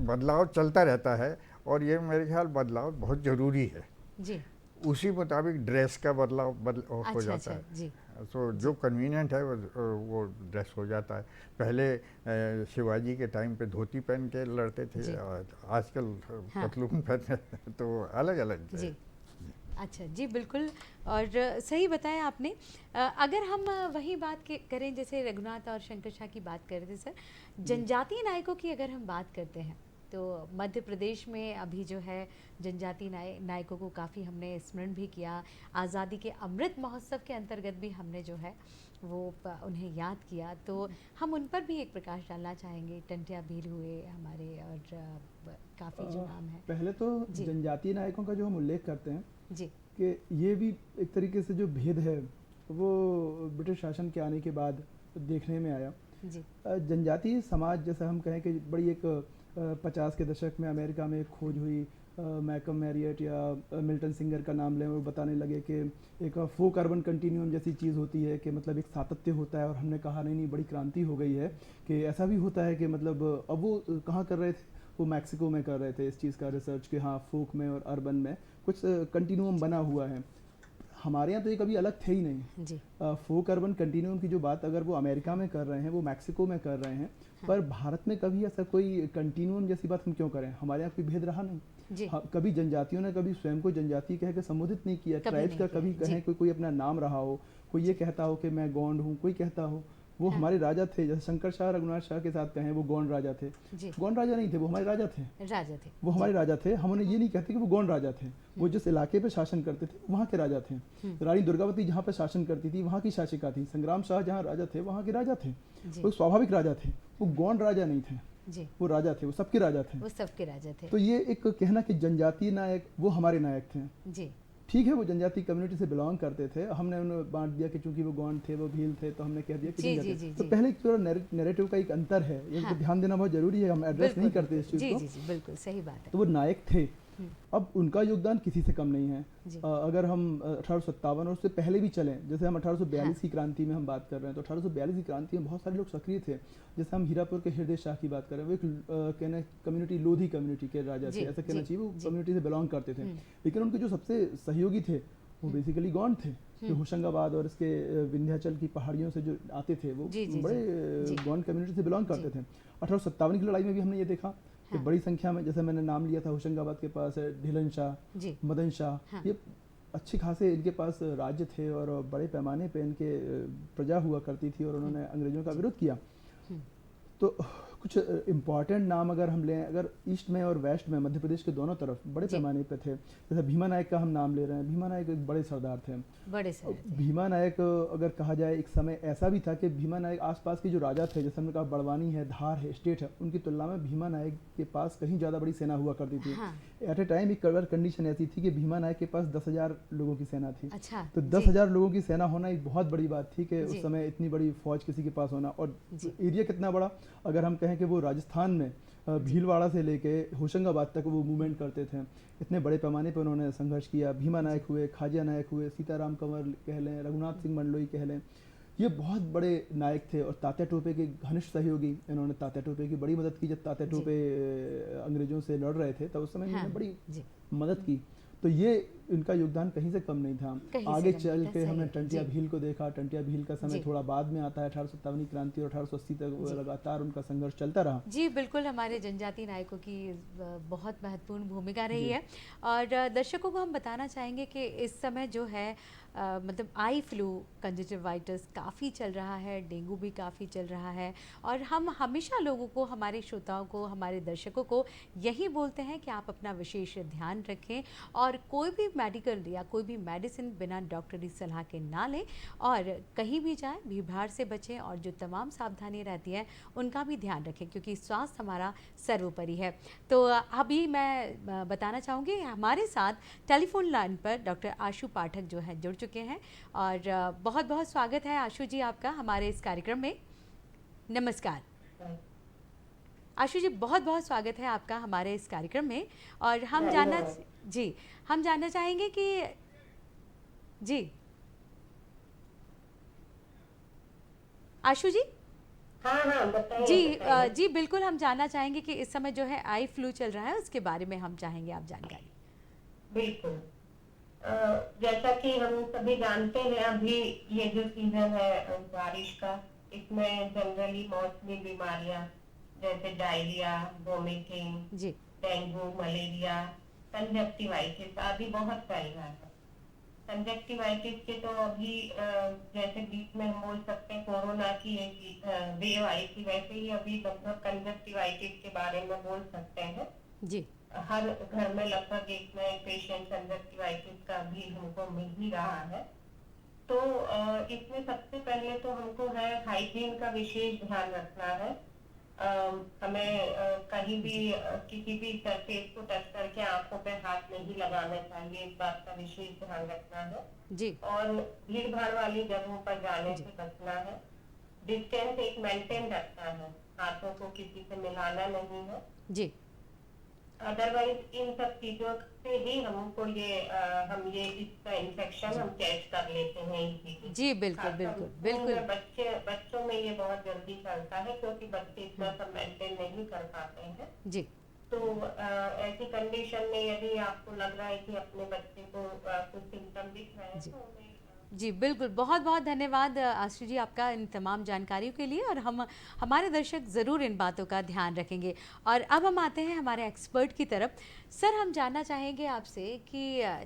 बदलाव चलता रहता है और ये मेरे ख्याल बदलाव बहुत ज़रूरी है जी। उसी मुताबिक ड्रेस का बदलाव हो जाता है जी। तो जो कन्वीनियंट है वो ड्रेस हो जाता है। पहले शिवाजी के टाइम पे धोती पहन के लड़ते थे, आजकल पतलून पहनते, तो अलग अलग जी। अच्छा जी बिल्कुल, और सही बताया आपने। अगर हम वही बात करें, जैसे रघुनाथ और शंकर शाह की बात कर रहे थे सर, जनजातीय नायकों की अगर हम बात करते हैं तो मध्य प्रदेश में अभी जो है जनजाति नायकों को काफ़ी हमने स्मरण भी किया। आज़ादी के अमृत महोत्सव के अंतर्गत भी हमने जो है वो उन्हें याद किया। तो हम उन पर भी एक प्रकाश डालना चाहेंगे। टंटिया भील हुए हमारे, और काफ़ी जो नाम है। पहले तो जी। जनजातीय नायकों का जो हम उल्लेख करते हैं जी कि ये भी एक तरीके से जो भेद है वो ब्रिटिश शासन के आने के बाद देखने में आया। जी जनजातीय समाज जैसे हम कहें कि बड़ी एक 50 के दशक में अमेरिका में एक खोज हुई, मैकम मैरियट या मिल्टन सिंगर का नाम लें, वो बताने लगे कि एक फोक अर्बन कंटिन्यूम जैसी चीज़ होती है कि मतलब एक सातत्य होता है। और हमने कहा नहीं नहीं, बड़ी क्रांति हो गई है कि ऐसा भी होता है कि मतलब अब वो कहाँ कर रहे थे, वो मैक्सिको में कर रहे थे इस चीज़ का रिसर्च कि हाँ फोक में और अर्बन में कुछ कंटिन्यूम बना हुआ है। हमारे यहाँ तो ये कभी अलग थे ही नहीं। जी फोक अर्बन कंटिन्यूम की जो बात अगर वो अमेरिका में कर रहे हैं, वो मैक्सिको में कर रहे हैं, पर भारत में कभी ऐसा कोई कंटिन्यूम जैसी बात हम क्यों करें? हमारे यहाँ कोई भेद रहा नहीं। जी कभी जनजातियों ने कभी स्वयं को जनजाति कह के संबोधित नहीं किया। कभी ट्राइब्स नहीं का किया, कभी जी। कहें कोई अपना नाम रहा हो, कोई ये कहता हो कि मैं गौंड हूँ, कोई कहता हो वो हमारे राजा थे। जैसे शंकर शाह रघुनाथ शाह के साथ कहें वो गौंड राजा थे। जी गौंड राजा नहीं थे, वो हमारे राजा थे। राजा थे। वो हमारे राजा थे। हम उन्हें ये नहीं कहते कि वो गौंड राजा थे। वो जिस इलाके पे शासन करते थे वहाँ के राजा थे। रानी दुर्गावती जहाँ पे शासन करती थी वहाँ की शासिका थी। संग्राम शाह जहाँ राजा थे वहाँ के राजा थे। जी वो स्वाभाविक राजा थे, वो गौंड राजा नहीं थे। जी वो राजा थे, वो सबके राजा थे। वो सबके राजा थे। तो ये एक कहना कि जनजातीय नायक वो हमारे नायक थे। जी ठीक है, वो जनजाति कम्युनिटी से बिलोंग करते थे। हमने उन्हें बांट दिया कि चूंकि वो गौंड थे, वो भील थे, तो हमने कह दिया कि जी, जनजाति। जी, जी, तो जी। पहले एक थोड़ा नैरेटिव का एक अंतर है, ये हाँ। ध्यान देना बहुत जरूरी है। हम एड्रेस नहीं करते इस चीज़ जी को। जी जी बिल्कुल सही बात है। तो वो नायक थे। अब उनका योगदान किसी से कम नहीं है। जी। अगर हम 1857 और उससे पहले भी चलें, जैसे हम 1842 हाँ। की क्रांति में हम बात कर रहे हैं, तो 1842 की क्रांति में बहुत सारे लोग सक्रिय थे। जैसे हम हीरापुर के हृदय शाह की बात करें, वो एक कहना कम्युनिटी, लोधी कम्युनिटी के राजा जी, थे, ऐसा कहना जी, चाहिए। वो जी। कम्युनिटी से बिलोंग करते थे। लेकिन उनके जो सबसे सहयोगी थे वो बेसिकली गौंड थे, जो होशंगाबाद और इसके विंध्याचल की पहाड़ियों से जो आते थे, वो जी, जी, बड़े जी। गौंड कम्युनिटी से बिलोंग करते थे। 1857 की लड़ाई में भी हमने ये देखा कि हाँ। बड़ी संख्या में, जैसे मैंने नाम लिया था, होशंगाबाद के पास ढिलन शाह, जी मदन शाह, हाँ। ये अच्छे खासे इनके पास राज्य थे और बड़े पैमाने पे इनके प्रजा हुआ करती थी और उन्होंने अंग्रेजों का विरोध किया। तो कुछ इम्पॉर्टेंट नाम अगर हम लें, अगर ईस्ट में और वेस्ट में, मध्य प्रदेश के दोनों तरफ बड़े जी। पैमाने पे थे। जैसे भीमा नायक का हम नाम ले रहे हैं, भीमा नायक एक बड़े सरदार थे। बड़े सारे थे। भीमा नायक अगर कहा जाए, एक समय ऐसा भी था कि भीमा नायक आसपास के जो राजा थे, जैसे हमने कहा बड़वानी है, धार है, स्टेट है, उनकी तुलना में भीमा नायक के पास कहीं ज़्यादा बड़ी सेना हुआ करती थी। हाँ। एट ए टाइम एक कंडीशन ऐसी थी कि भीमा नायक के पास 10,000 लोगों की सेना थी। अच्छा तो जी। 10,000 लोगों की सेना होना एक बहुत बड़ी बात थी कि जी। उस समय इतनी बड़ी फौज किसी के पास होना। और जी। एरिया कितना बड़ा, अगर हम कहें कि वो राजस्थान में भीलवाड़ा से लेके होशंगाबाद तक वो मूवमेंट करते थे। इतने बड़े पैमाने पर उन्होंने संघर्ष किया। भीमा नायक हुए, खाजा नायक हुए, सीताराम कंवर कह लें, रघुनाथ सिंह मंडलोई कह लें, ये बहुत बड़े नायक थे। और तात्या टोपे के घनिष्ठ सहयोगी, इन्होंने तात्या टोपे की बड़ी मदद की। जब तात्या जी। टोपे अंग्रेजों से लड़ रहे थे, तब उस समय हाँ, इन्होंने बड़ी जी। मदद की। तो ये इनका योगदान कहीं से कम नहीं था। कहीं से आगे कम नहीं चल था, के सही हमने है, टंटिया जी। भील को देखा। टंटिया भील का समय जी। थोड़ा बाद में आता है। 1857 की क्रांति और 1880 तक वो लगातार उनका संघर्ष चलता रहा। जी बिल्कुल, हमारे जनजाति नायकों की बहुत महत्वपूर्ण भूमिका रही जी। है। और दर्शकों को हम बताना चाहेंगे कि इस समय जो है मतलब आई फ्लू, कंजक्टिवाइटिस काफ़ी चल रहा है, डेंगू भी काफ़ी चल रहा है। और हम हमेशा लोगों को, हमारे श्रोताओं को, हमारे दर्शकों को यही बोलते हैं कि आप अपना विशेष ध्यान रखें और कोई भी मेडिकल या कोई भी मेडिसिन बिना डॉक्टरी सलाह के ना लें। और कहीं भी जाएं भीड़-भाड़ से बचें और जो तमाम सावधानी रहती है उनका भी ध्यान रखें, क्योंकि स्वास्थ्य हमारा सर्वोपरि है। तो अभी मैं बताना चाहूँगी हमारे साथ टेलीफोन लाइन पर डॉक्टर आशु पाठक जो है जुड़ चुके हैं। और बहुत बहुत स्वागत है आशु जी आपका हमारे इस कार्यक्रम में। नमस्कार आशु जी, बहुत बहुत स्वागत है आपका हमारे इस कार्यक्रम में। और हम जानना चाहेंगे कि जी आशु जी। हाँ बताइए। जी जी बिल्कुल, हम जानना चाहेंगे कि इस समय जो है आई फ्लू चल रहा है, उसके बारे में हम चाहेंगे आप जानकारी। बिल्कुल। जैसा कि हम सभी जानते हैं, अभी ये जो सीजन है बारिश का, इसमें जनरली मौसमी बीमारियां जैसे डायरिया, वोमिटिंग, जी। डेंगू, मलेरिया, कंजक्टिवाइटिस आदि बहुत फैल रहा है। कंजक्टिवाइटिस के तो अभी जैसे बीच में हम बोल सकते हैं कोरोना की एक वेव आई थी, वैसे ही अभी लगभग कंजक्टिवाइटिस के बारे में बोल सकते हैं। जी हर घर में लगभग एक नए पेशेंट कंजक्टिवाइटिस का भी हमको मिल ही रहा है। तो इसमें सबसे पहले तो हमको है हाइजीन का विशेष ध्यान रखना है। हमें कहीं भी किसी भी सरफेस को टच करके आंखों पे हाथ नहीं लगाना चाहिए, इस बात का विशेष ध्यान रखना है। जी और भीड़ भाड़ वाली जगहों पर जाने जी। से बचना है। डिस्टेंस एक मेंटेन रखना है, हाथों को किसी से मिलाना नहीं है। जी अदरवाइज इन सब चीजों से ही हमको हम ये इसका इन्फेक्शन हम कैच कर लेते हैं इजीली। जी बिल्कुल बिल्कुल बिल्कुल। बच्चों में ये बहुत जल्दी चलता है क्योंकि बच्चे इतना सब मेंटेन नहीं कर पाते हैं। जी तो ऐसी कंडीशन में यदि आपको लग रहा है कि अपने बच्चे को कुछ सिम्टम दिख रहे हैं जी। तो उन्हें जी बिल्कुल, बहुत बहुत धन्यवाद आश्री जी आपका इन तमाम जानकारियों के लिए, और हम हमारे दर्शक ज़रूर इन बातों का ध्यान रखेंगे। और अब हम आते हैं हमारे एक्सपर्ट की तरफ। सर, हम जानना चाहेंगे आपसे कि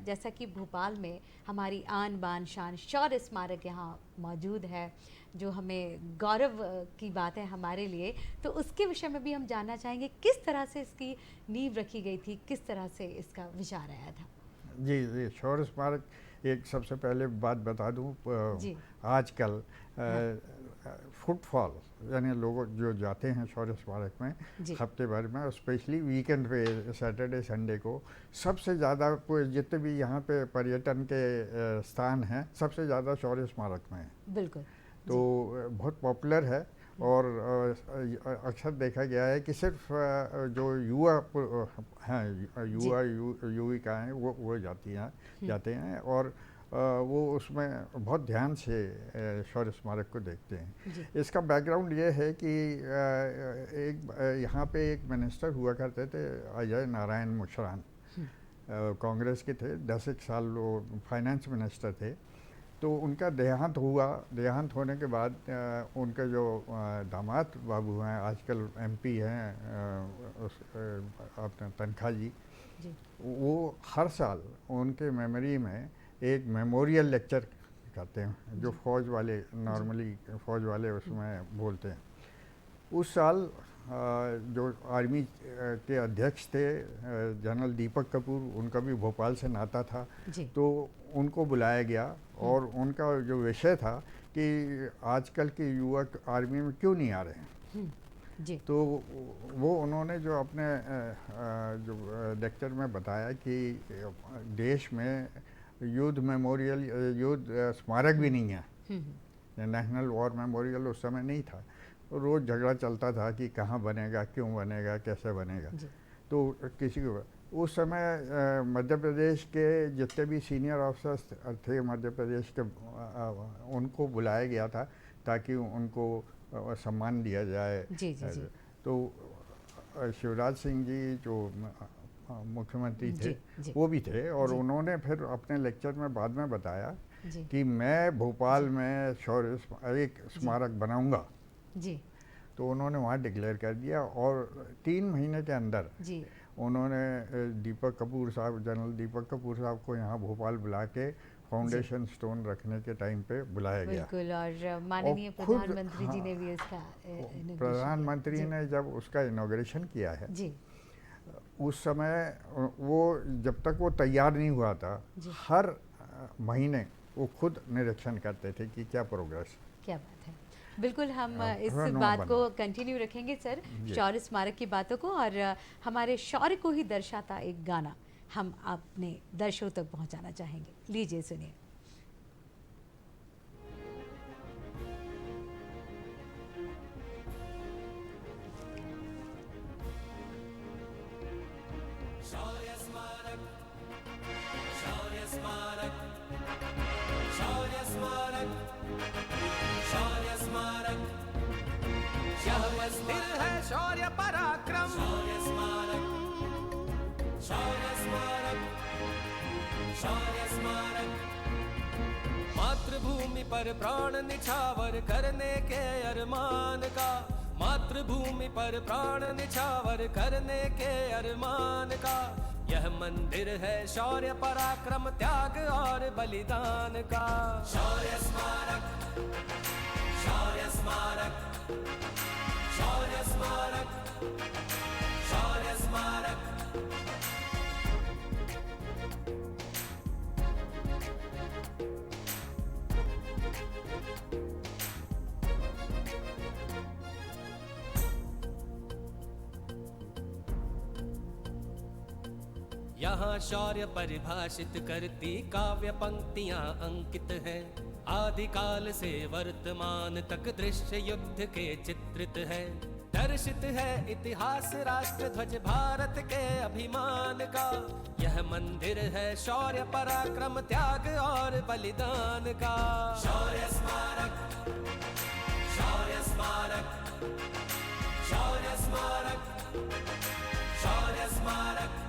जैसा कि भोपाल में हमारी आन बान शान शौर्य स्मारक यहाँ मौजूद है, जो हमें गौरव की बात है हमारे लिए, तो उसके विषय में भी हम जानना चाहेंगे किस तरह से इसकी नींव रखी गई थी, किस तरह से इसका विचार आया था। जी जी, शौर्य स्मारक, एक सबसे पहले बात बता दूं, जी। आजकल फुटफॉल यानी लोग जो जाते हैं शौर्य स्मारक में जी। हफ्ते भर में, और स्पेशली वीकेंड पे सैटरडे संडे को सबसे ज़्यादा जितने भी यहाँ पे पर्यटन के स्थान हैं सबसे ज़्यादा शौर्य स्मारक में है। बिल्कुल। तो बहुत पॉपुलर है, और अक्सर देखा गया है कि सिर्फ जो युवा हैं, युविकाएँ वो जाते हैं और वो उसमें बहुत ध्यान से शौर्य स्मारक को देखते हैं। इसका बैकग्राउंड ये है कि यहाँ पे एक मिनिस्टर हुआ करते थे, अजय नारायण मुशरान, कांग्रेस के थे, 10 साल वो फाइनेंस मिनिस्टर थे। तो उनका देहांत हुआ। देहांत होने के बाद उनके जो दामाद बाबू हैं, आजकल एमपी हैं, अपने तनखा जी, वो हर साल उनके मेमोरी में एक मेमोरियल लेक्चर करते हैं, जो फौज वाले नॉर्मली फौज वाले उसमें बोलते हैं। उस साल जो आर्मी के अध्यक्ष थे जनरल दीपक कपूर, उनका भी भोपाल से नाता था, तो उनको बुलाया गया और उनका जो विषय था कि आजकल के युवक आर्मी में क्यों नहीं आ रहे हैं। जी। तो वो उन्होंने जो अपने जो लेक्चर में बताया कि देश में युद्ध मेमोरियल, युद्ध स्मारक भी नहीं है, नेशनल वॉर मेमोरियल उस समय नहीं था। रोज़ झगड़ा चलता था कि कहाँ बनेगा, क्यों बनेगा, कैसे बनेगा। तो किसी को उस समय मध्य प्रदेश के जितने भी सीनियर ऑफिसर्स थे मध्य प्रदेश के, उनको बुलाया गया था ताकि उनको सम्मान दिया जाए। जी जी जी। तो शिवराज सिंह जी जो मुख्यमंत्री थे, वो भी थे, और उन्होंने फिर अपने लेक्चर में बाद में बताया कि मैं भोपाल में शौर्य एक स्मारक बनाऊंगा। जी। तो उन्होंने वहाँ डिक्लेयर कर दिया, और 3 महीने के अंदर जी उन्होंने दीपक कपूर साहब, जनरल दीपक कपूर साहब को यहाँ भोपाल बुला के फाउंडेशन स्टोन रखने के टाइम पे बुलाया गया। बिल्कुल, और माननीय प्रधानमंत्री जी ने भी उसका प्रधानमंत्री ने जब उसका इनॉग्रेशन किया है जी, उस समय वो जब तक वो तैयार नहीं हुआ था, हर महीने वो खुद निरीक्षण करते थे कि क्या प्रोग्रेस। क्या बात है। बिल्कुल, हम इस बात को कंटिन्यू रखेंगे सर, शौर्य स्मारक की बातों को, और हमारे शौर्य को ही दर्शाता एक गाना हम अपने दर्शकों तक पहुंचाना चाहेंगे। लीजिए सुनिए। शौर्य स्मारक, शौर्य स्मारक, शौर्य स्मारक, शौर्य स्मारक, शौर्य स्थिर है शौर्य पराक्रम। शौर्य स्मारक, शौर्य स्मारक, शौर्य स्मारक, मातृभूमि पर प्राण निछावर करने के अरमान का, मातृभूमि पर प्राण निछावर करने के अरमान का यह मंदिर है शौर्य पराक्रम त्याग और बलिदान का। शौर्य स्मारक, शौर्य स्मारक, शौर्य स्मारक, शौर्य स्मारक। यहाँ शौर्य परिभाषित करती काव्य पंक्तियां अंकित हैं। आदिकाल से वर्तमान तक दृश्य युद्ध के चित्रित है। दर्शित है इतिहास राष्ट्र ध्वज भारत के अभिमान का। यह मंदिर है शौर्य पराक्रम त्याग और बलिदान का। शौर्य स्मारक, शौर्य स्मारक, शौर्य स्मारक, शौर्य स्मारक।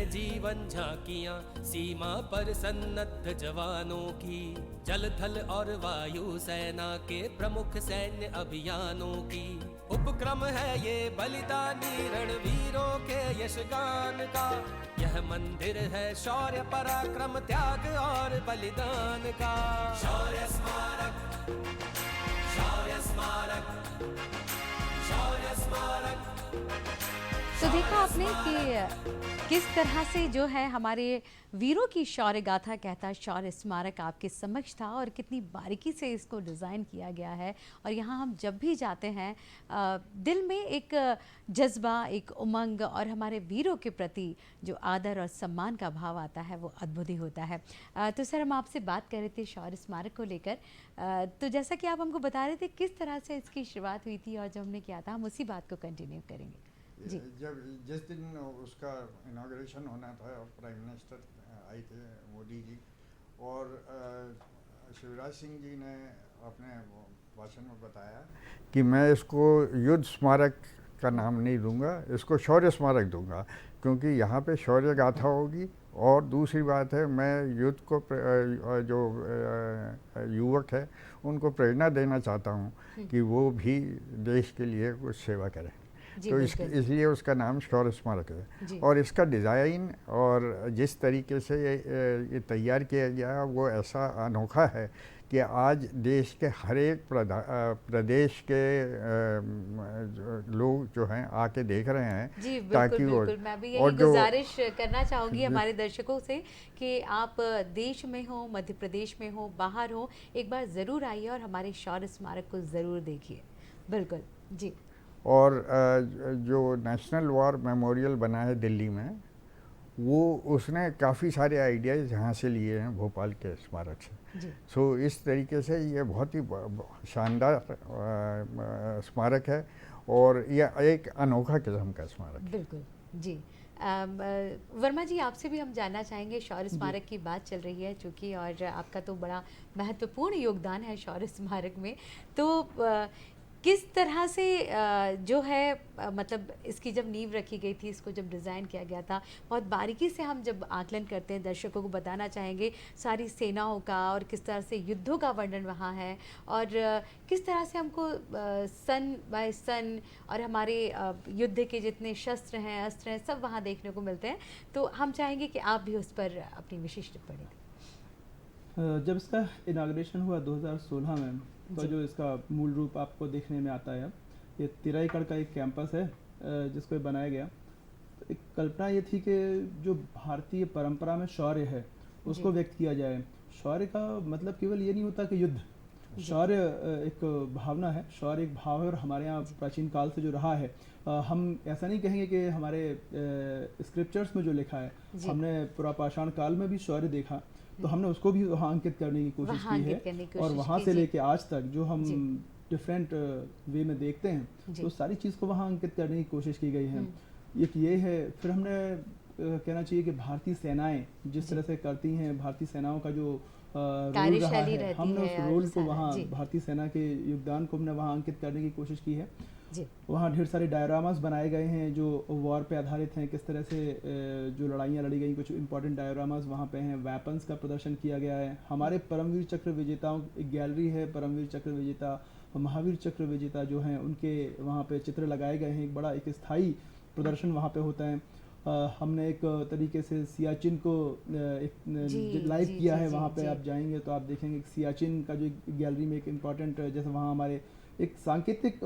जीवन झांकियां सीमा पर सन्नद्ध जवानों की। जल थल और वायु सेना के प्रमुख सैन्य अभियानों की। उपक्रम है ये बलिदानी रणवीरों के यशगान का। यह मंदिर है शौर्य पराक्रम त्याग और बलिदान का। शौर्य स्मारक, शौर्य स्मारक, शौर्य स्मारक। तो देखा आपने कि किस तरह से जो है हमारे वीरों की शौर्य गाथा कहता शौर्य स्मारक आपके समक्ष था और कितनी बारीकी से इसको डिज़ाइन किया गया है। और यहाँ हम जब भी जाते हैं दिल में एक जज्बा, एक उमंग और हमारे वीरों के प्रति जो आदर और सम्मान का भाव आता है वो अद्भुत ही होता है। तो सर, हम आपसे बात कर रहे थे शौर्य स्मारक को लेकर। तो जैसा कि आप हमको बता रहे थे किस तरह से इसकी शुरुआत हुई थी और जो हमने किया था, हम उसी बात को कंटिन्यू करेंगे। जी। जब जिस दिन उसका इनाग्रेशन होना था, प्राइम मिनिस्टर आए थे मोदी जी, और शिवराज सिंह जी ने अपने भाषण में बताया कि मैं इसको युद्ध स्मारक का नाम नहीं दूंगा, इसको शौर्य स्मारक दूंगा, क्योंकि यहाँ पे शौर्य गाथा होगी। और दूसरी बात है, मैं युद्ध को जो युवक है उनको प्रेरणा देना चाहता हूँ कि वो भी देश के लिए कुछ सेवा करें। तो इसलिए उसका नाम शौर्य स्मारक है। और इसका डिज़ाइन और जिस तरीके से ये तैयार किया गया वो ऐसा अनोखा है कि आज देश के हर एक प्रदेश के लोग जो हैं आके देख रहे हैं। जी बिल्कुल, बिल्कुल। मैं भी यही गुजारिश करना चाहूँगी हमारे दर्शकों से कि आप देश में हो, मध्य प्रदेश में हो, बाहर हो, एक बार ज़रूर आइए और हमारे शौर्य स्मारक को ज़रूर देखिए। बिल्कुल जी। और जो नेशनल वॉर मेमोरियल बना है दिल्ली में, वो उसने काफ़ी सारे आइडियाज़ यहाँ से लिए हैं भोपाल के स्मारक से। सो इस तरीके से ये बहुत ही शानदार स्मारक है और ये एक अनोखा किस्म का स्मारक है। बिल्कुल जी। वर्मा जी, आपसे भी हम जानना चाहेंगे, शौर्य स्मारक की बात चल रही है चूँकि, और आपका तो बड़ा महत्वपूर्ण योगदान है शौर्य स्मारक में। तो किस तरह से जो है मतलब इसकी जब नींव रखी गई थी, इसको जब डिज़ाइन किया गया था, बहुत बारीकी से हम जब आकलन करते हैं, दर्शकों को बताना चाहेंगे सारी सेनाओं का और किस तरह से युद्धों का वर्णन वहाँ है और किस तरह से हमको सन बाय सन और हमारे युद्ध के जितने शस्त्र हैं, अस्त्र हैं, सब वहाँ देखने को मिलते हैं। तो हम चाहेंगे कि आप भी उस पर अपनी विशिष्ट टिप्पणी दें। जब इसका इनाग्रेशन हुआ 2016 में, तो जो इसका मूल रूप आपको देखने में आता है, ये 13 एकड़ का एक कैंपस है जिसको बनाया गया। तो एक कल्पना ये थी कि जो भारतीय परंपरा में शौर्य है उसको व्यक्त किया जाए। शौर्य का मतलब केवल ये नहीं होता कि युद्ध, शौर्य एक भावना है, शौर्य एक भाव है और हमारे यहाँ प्राचीन काल से जो रहा है। हम ऐसा नहीं कहेंगे कि हमारे स्क्रिप्चर्स में जो लिखा है, हमने पुरापाषाण काल में भी शौर्य देखा, तो हमने उसको भी वहाँ अंकित करने की कोशिश की है। और वहाँ से लेके आज तक जो हम डिफरेंट वे में देखते हैं, तो सारी चीज़ को वहाँ अंकित करने की कोशिश की गई है। एक ये है, फिर हमने कहना चाहिए कि भारतीय सेनाएं जिस तरह से करती हैं, भारतीय सेनाओं का जो रोल रहा है, हमने उस रोल को वहाँ भारतीय सेना के योगदान को हमने वहाँ अंकित करने की कोशिश की है। जी। वहाँ ढेर सारे डायोरामास बनाए गए हैं जो वॉर पे आधारित हैं, किस तरह से जो लड़ाइयाँ लड़ी गई, कुछ इंपॉर्टेंट डायोरामास वहाँ पे हैं। वेपन्स का प्रदर्शन किया गया है। हमारे परमवीर चक्र विजेताओं एक गैलरी है, परमवीर चक्र विजेता, महावीर चक्र विजेता जो हैं उनके वहाँ पे चित्र लगाए गए हैं। एक बड़ा एक स्थायी प्रदर्शन वहाँ पे होता है। हमने एक तरीके से सियाचिन को एक लाइव जी, किया जी, है। जी, वहाँ पे जी। आप जाएंगे तो आप देखेंगे कि सियाचिन का जो गैलरी में एक इम्पॉर्टेंट, जैसे वहाँ हमारे एक सांकेतिक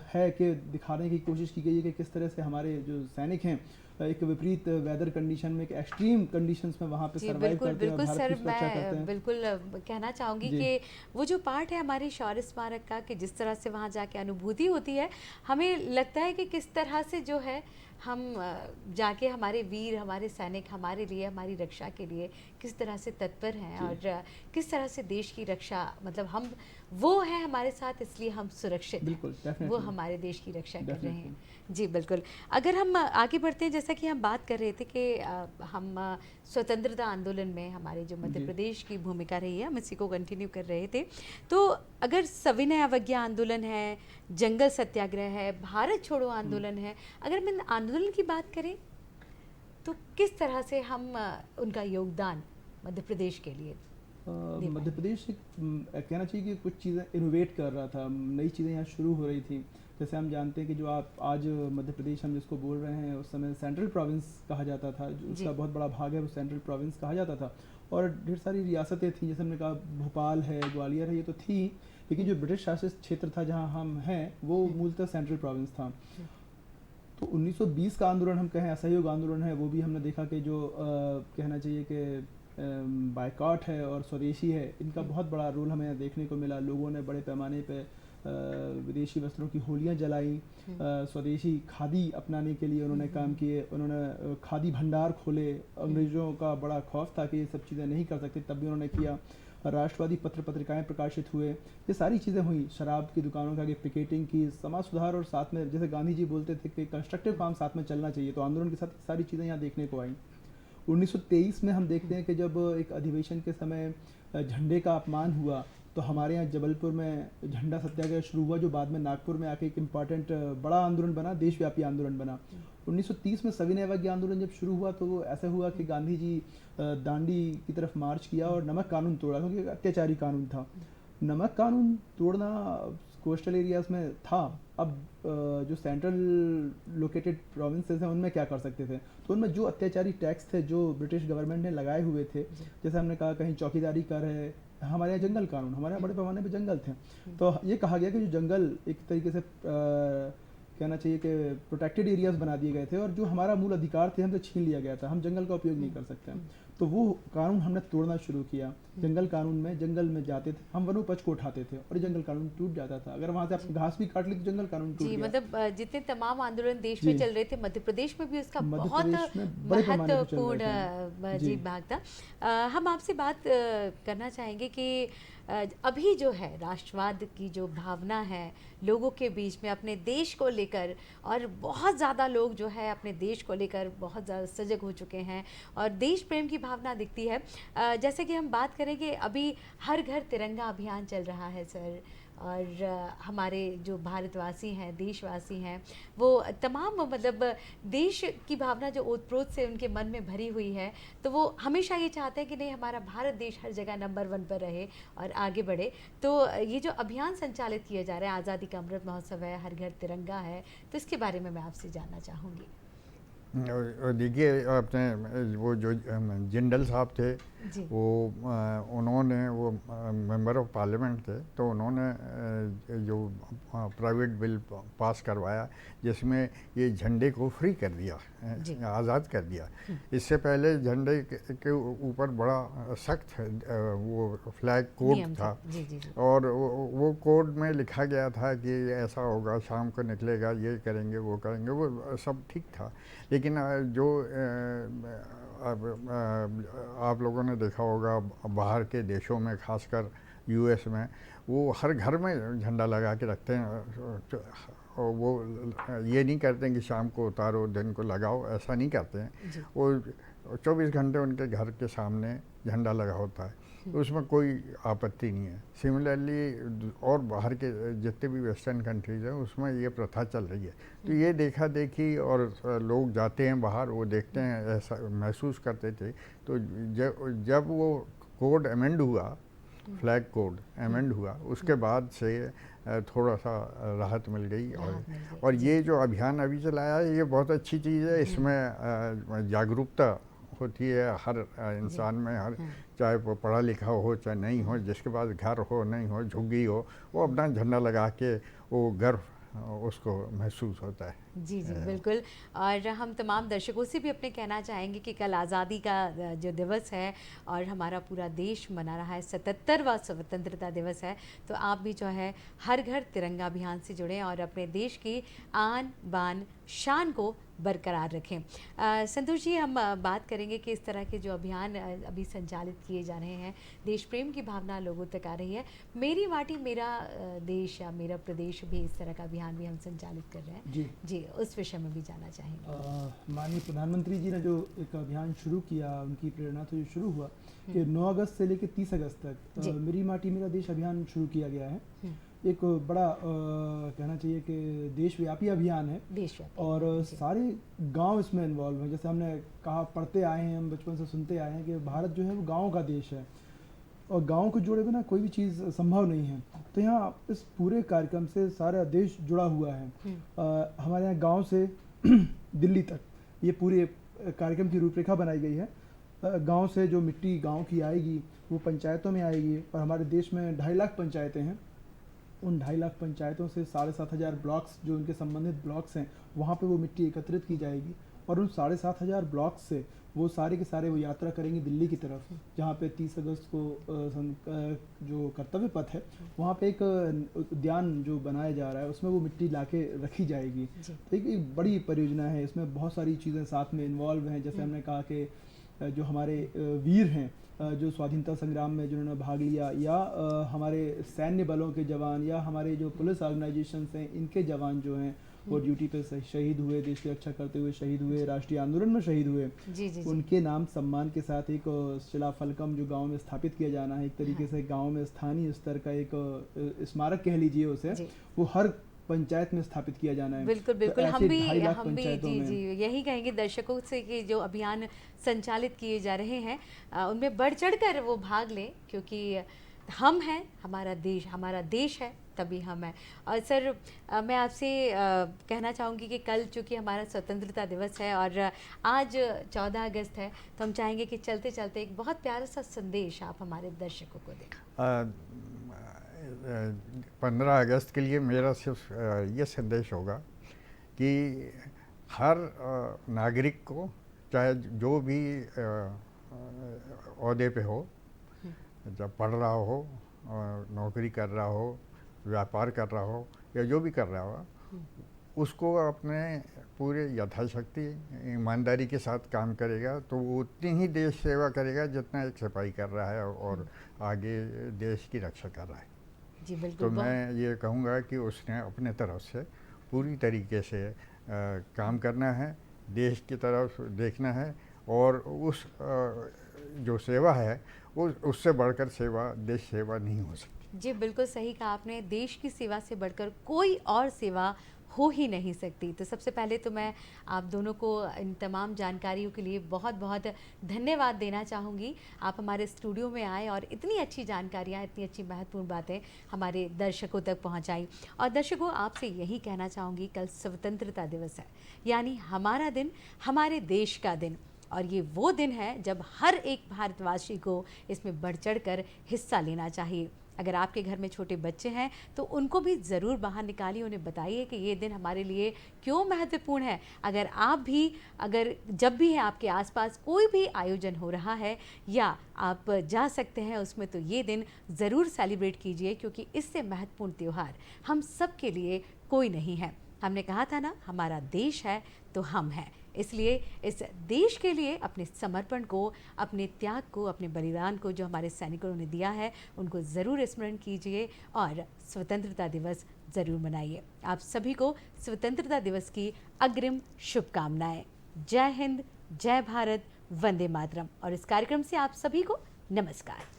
है कि दिखाने की कोशिश की गई है कि किस तरह से हमारे जो सैनिक हैं एक विपरीत वेदर कंडीशन में, एक एक्सट्रीम कंडीशंस में वहाँ पे जी, सर्वाइव बिल्कुल, करते हैं और बिल्कुल भारत सर, की सुरक्षा करते मैं हैं। बिल्कुल कहना चाहूँगी जी। कि वो जो पार्ट है हमारे शौर्य स्मारक का, कि जिस तरह से वहाँ जाके अनुभूति होती है, हमें लगता है कि किस तरह से जो है हम जाके हमारे वीर, हमारे सैनिक हमारे लिए, हमारी रक्षा के लिए किस तरह से तत्पर हैं, जी। और किस तरह से देश की रक्षा, मतलब हम वो है हमारे साथ, इसलिए हम सुरक्षित हैं। बिल्कुल, वो डेफिनेटली। हमारे देश की रक्षा कर रहे हैं। डेफिनेटली। जी बिल्कुल। अगर हम आगे बढ़ते हैं, जैसा कि हम बात कर रहे थे कि हम स्वतंत्रता आंदोलन में हमारे जो मध्य जी। प्रदेश की भूमिका रही है, हम इसी को कंटिन्यू कर रहे थे। तो अगर सविनय अवज्ञा आंदोलन है, जंगल सत्याग्रह है, भारत छोड़ो आंदोलन है, अगर हम इन आंदोलन की बात करें तो किस तरह से हम उनका योगदान मध्य प्रदेश के लिए दे मध्य पाएंगे? प्रदेश कहना चाहिए कि कुछ चीज़ें इनोवेट कर रहा था, नई चीज़ें यहाँ शुरू हो रही थी। जैसे हम जानते हैं कि जो आप आज मध्य प्रदेश हम जिसको बोल रहे हैं, उस समय सेंट्रल प्रोविंस कहा जाता था, जो जी। उसका बहुत बड़ा भाग है वो सेंट्रल प्रोविंस कहा जाता था। और ढेर सारी रियासतें थीं, जैसे हमने कहा भोपाल है, ग्वालियर है, ये तो थी, लेकिन जो ब्रिटिश शासित क्षेत्र था जहाँ हम हैं वो मूलतः सेंट्रल प्रोविंस था। तो 1920 का आंदोलन हम कहें, असहयोग आंदोलन है, वो भी हमने देखा कि जो कहना चाहिए कि बायकॉट है और स्वदेशी है, इनका बहुत बड़ा रोल हमें देखने को मिला। लोगों ने बड़े पैमाने पे विदेशी वस्त्रों की होलियां जलाई, स्वदेशी खादी अपनाने के लिए उन्होंने काम किए। उन्होंने खादी भंडार खोले। अंग्रेज़ों का बड़ा खौफ था कि ये सब चीज़ें नहीं कर सकते, तब भी उन्होंने किया। राष्ट्रवादी पत्र पत्रिकाएं प्रकाशित हुए, ये सारी चीज़ें हुई। शराब की दुकानों के आगे पिकेटिंग की, समाज सुधार, और साथ में जैसे गांधी जी बोलते थे कि कंस्ट्रक्टिव काम साथ में चलना चाहिए, तो आंदोलन के साथ सारी चीज़ें यहाँ देखने को आई। 1923 में हम देखते हैं कि जब एक अधिवेशन के समय झंडे का अपमान हुआ, तो हमारे यहाँ जबलपुर में झंडा सत्याग्रह शुरू हुआ, जो बाद में नागपुर में आके एक इम्पॉर्टेंट बड़ा आंदोलन बना, देशव्यापी आंदोलन बना। 1930 में सविनय अवज्ञा आंदोलन जब शुरू हुआ तो वो ऐसा हुआ कि गांधी जी दांडी की तरफ मार्च किया और नमक कानून तोड़ा, क्योंकि एक अत्याचारी कानून था। नमक कानून तोड़ना कोस्टल एरियाज में था। अब जो सेंट्रल लोकेटेड प्रोविंसेस हैं उनमें क्या कर सकते थे, तो उनमें जो अत्याचारी टैक्स थे जो ब्रिटिश गवर्नमेंट ने लगाए हुए थे, जैसे हमने कहा कहीं चौकीदारी कर है, हमारे यहाँ जंगल कानून, हमारे यहाँ बड़े पैमाने पे जंगल थे, तो ये कहा गया कि जो जंगल एक तरीके से कहना चाहिए कि प्रोटेक्टेड एरियाज बना दिए गए थे, और जो हमारा मूल अधिकार थे हमसे छीन लिया गया था, हम जंगल का उपयोग नहीं कर सकते हैं। तो वो कानून हमने तोड़ना शुरू किया। जंगल कानून में जंगल में जाते थे हम, वनोपज को उठाते थे और ये जंगल कानून टूट जाता था। अगर वहाँ से आप घास भी काट ली तो जंगल कानून टूट जी, गया। मतलब जितने तमाम आंदोलन देश में जी। चल रहे थे, मध्य प्रदेश में भी उसका मध्य बहुत प्रदेश में बड़े पैमाने पे चल रहे महत्वपूर्ण थे। जी जी। भाग था। हम आपसे बात करना चाहेंगे कि अभी जो है राष्ट्रवाद की जो भावना है लोगों के बीच में अपने देश को लेकर, और बहुत ज़्यादा लोग जो है अपने देश को लेकर बहुत ज़्यादा सजग हो चुके हैं और देश प्रेम की भावना दिखती है। जैसे कि हम बात करें कि अभी हर घर तिरंगा अभियान चल रहा है सर, और हमारे जो भारतवासी हैं, देशवासी हैं, वो तमाम मतलब देश की भावना जो ओतप्रोत से उनके मन में भरी हुई है, तो वो हमेशा ये चाहते हैं कि नहीं, हमारा भारत देश हर जगह नंबर 1 पर रहे और आगे बढ़े। तो ये जो अभियान संचालित किए जा रहे हैं, आज़ादी का अमृत महोत्सव है, हर घर तिरंगा है, तो इसके बारे में मैं आपसे जानना चाहूँगी। और देखिए अपने वो जो जिंदल साहब थे, जी। वो उन्होंने वो मेंबर ऑफ पार्लियामेंट थे, तो उन्होंने जो प्राइवेट बिल पास करवाया जिसमें ये झंडे को फ्री कर दिया, आज़ाद कर दिया। इससे पहले झंडे के ऊपर बड़ा सख्त वो फ्लैग कोड था। जी, जी, जी। और और वो कोड में लिखा गया था कि ऐसा होगा, शाम को निकलेगा, ये करेंगे, वो करेंगे, वो सब ठीक था। लेकिन जो अब आप लोगों ने देखा होगा बाहर के देशों में, खासकर यूएस में, वो हर घर में झंडा लगा के रखते हैं, वो ये नहीं करते हैं कि शाम को उतारो दिन को लगाओ, ऐसा नहीं करते हैं। वो 24 घंटे उनके घर के सामने झंडा लगा होता है, उसमें कोई आपत्ति नहीं है। सिमिलरली और बाहर के जितने भी वेस्टर्न कंट्रीज़ हैं उसमें ये प्रथा चल रही है। तो ये देखा देखी और लोग जाते हैं बाहर, वो देखते हैं, ऐसा महसूस करते थे। तो जब वो कोड अमेंड हुआ, फ्लैग कोड अमेंड हुआ, उसके बाद से थोड़ा सा राहत मिल गई। और ये जो अभियान अभी चलाया है ये बहुत अच्छी चीज़ है। इसमें जागरूकता होती है हर इंसान में, हर चाहे वो पढ़ा लिखा हो चाहे नहीं हो, जिसके पास घर हो नहीं हो, झुग्गी हो, वो अपना झंडा लगा के वो गर्व उसको महसूस होता है। जी जी बिल्कुल। और हम तमाम दर्शकों से भी अपने कहना चाहेंगे कि कल आज़ादी का जो दिवस है और हमारा पूरा देश मना रहा है, 77वां स्वतंत्रता दिवस है, तो आप भी जो है हर घर तिरंगा अभियान से जुड़ें और अपने देश की आन बान शान को बरकरार रखें। संतोष जी, हम बात करेंगे कि इस तरह के जो अभियान अभी संचालित किए जा रहे हैं, देश प्रेम की भावना लोगों तक आ रही है। मेरी माटी मेरा देश या मेरा प्रदेश भी इस तरह का अभियान भी हम संचालित कर रहे हैं। जी, उस विषय में भी जानना चाहेंगे। माननीय प्रधानमंत्री जी ने जो एक अभियान शुरू किया, उनकी प्रेरणा से जो शुरू हुआ कि 9 अगस्त से लेकर 30 अगस्त तक मेरी माटी मेरा देश अभियान शुरू किया गया है। एक बड़ा कहना चाहिए कि देशव्यापी अभियान है, और सारे गांव इसमें इन्वॉल्व हैं। जैसे हमने कहा, पढ़ते आए हैं, हम बचपन से सुनते आए हैं कि भारत जो है वो गाँव का देश है, और गांव को जोड़े बिना कोई भी चीज़ संभव नहीं है। तो यहाँ इस पूरे कार्यक्रम से सारा देश जुड़ा हुआ है। हमारे यहाँ गांव से दिल्ली तक ये पूरे कार्यक्रम की रूपरेखा बनाई गई है। गांव से जो मिट्टी गांव की आएगी वो पंचायतों में आएगी, और हमारे देश में 2.5 लाख पंचायतें हैं। उन 2.5 लाख पंचायतों से 7,500 ब्लॉक्स, जो उनके संबंधित ब्लॉक्स हैं, वहाँ पे वो मिट्टी एकत्रित की जाएगी, और उन 7,500 ब्लॉक्स से वो सारे के सारे वो यात्रा करेंगे दिल्ली की तरफ, जहाँ पे 30 अगस्त को जो कर्तव्य पथ है वहाँ पे एक उद्यान जो बनाया जा रहा है उसमें वो मिट्टी लाके रखी जाएगी। तो एक बड़ी परियोजना है, इसमें बहुत सारी चीज़ें साथ में इन्वॉल्व हैं। जैसे हमने कहा कि जो हमारे वीर हैं, जो स्वाधीनता संग्राम में जिन्होंने भाग लिया, या हमारे सैन्य बलों के जवान, या हमारे जो पुलिस ऑर्गेनाइजेशंस हैं, इनके जवान जो हैं वो ड्यूटी पे शहीद हुए, देश की रक्षा करते हुए शहीद हुए, राष्ट्रीय आंदोलन में शहीद हुए, उनके नाम सम्मान के साथ एक शिलाफलकम जो गांव में स्थापित किया जाना है। एक तरीके से गांव में स्थानीय स्तर का एक स्मारक कह लीजिए उसे, वो हर पंचायत में स्थापित किया जाना है। बिल्कुल बिल्कुल। तो हम भी जी यही कहेंगे दर्शकों से कि जो अभियान संचालित किए जा रहे हैं उनमें बढ़ चढ़कर वो भाग लें, क्योंकि हम हैं, हमारा देश है, तभी हम हैं। और सर, मैं आपसे कहना चाहूँगी कि कल चूँकि हमारा स्वतंत्रता दिवस है और आज 14 अगस्त है, तो हम चाहेंगे कि चलते चलते एक बहुत प्यारा सा संदेश आप हमारे दर्शकों को दें। 15 अगस्त के लिए मेरा सिर्फ ये संदेश होगा कि हर नागरिक को, चाहे जो भी ओहदे पे हो, जब पढ़ रहा हो, नौकरी कर रहा हो, व्यापार कर रहा हो, या जो भी कर रहा हो, उसको अपने पूरे यथाशक्ति ईमानदारी के साथ काम करेगा तो वो उतनी ही देश सेवा करेगा जितना एक सिपाही कर रहा है और आगे देश की रक्षा कर रहा है। जी बिल्कुल। तो मैं ये कहूँगा कि उसने अपने तरफ से पूरी तरीके से काम करना है, देश की तरफ देखना है, और उस जो सेवा है उससे बढ़कर सेवा, देश सेवा नहीं हो सकती। जी बिल्कुल सही कहा आपने, देश की सेवा से बढ़कर कोई और सेवा हो ही नहीं सकती। तो सबसे पहले तो मैं आप दोनों को इन तमाम जानकारियों के लिए बहुत बहुत धन्यवाद देना चाहूँगी। आप हमारे स्टूडियो में आए और इतनी अच्छी जानकारियाँ, इतनी अच्छी महत्वपूर्ण बातें हमारे दर्शकों तक पहुँचाई। और दर्शकों, आपसे यही कहना चाहूँगी, कल स्वतंत्रता दिवस है, यानी हमारा दिन, हमारे देश का दिन, और ये वो दिन है जब हर एक भारतवासी को इसमें बढ़ चढ़ कर हिस्सा लेना चाहिए। अगर आपके घर में छोटे बच्चे हैं तो उनको भी ज़रूर बाहर निकालिए, उन्हें बताइए कि ये दिन हमारे लिए क्यों महत्वपूर्ण है। अगर जब भी है आपके आसपास कोई भी आयोजन हो रहा है या आप जा सकते हैं उसमें, तो ये दिन ज़रूर सेलिब्रेट कीजिए, क्योंकि इससे महत्वपूर्ण त्यौहार हम सब के लिए कोई नहीं है। हमने कहा था ना, हमारा देश है तो हम हैं। इसलिए इस देश के लिए अपने समर्पण को, अपने त्याग को, अपने बलिदान को जो हमारे सैनिकों ने दिया है, उनको ज़रूर स्मरण कीजिए और स्वतंत्रता दिवस ज़रूर मनाइए। आप सभी को स्वतंत्रता दिवस की अग्रिम शुभकामनाएं। जय हिंद, जय भारत, वंदे मातरम। और इस कार्यक्रम से आप सभी को नमस्कार।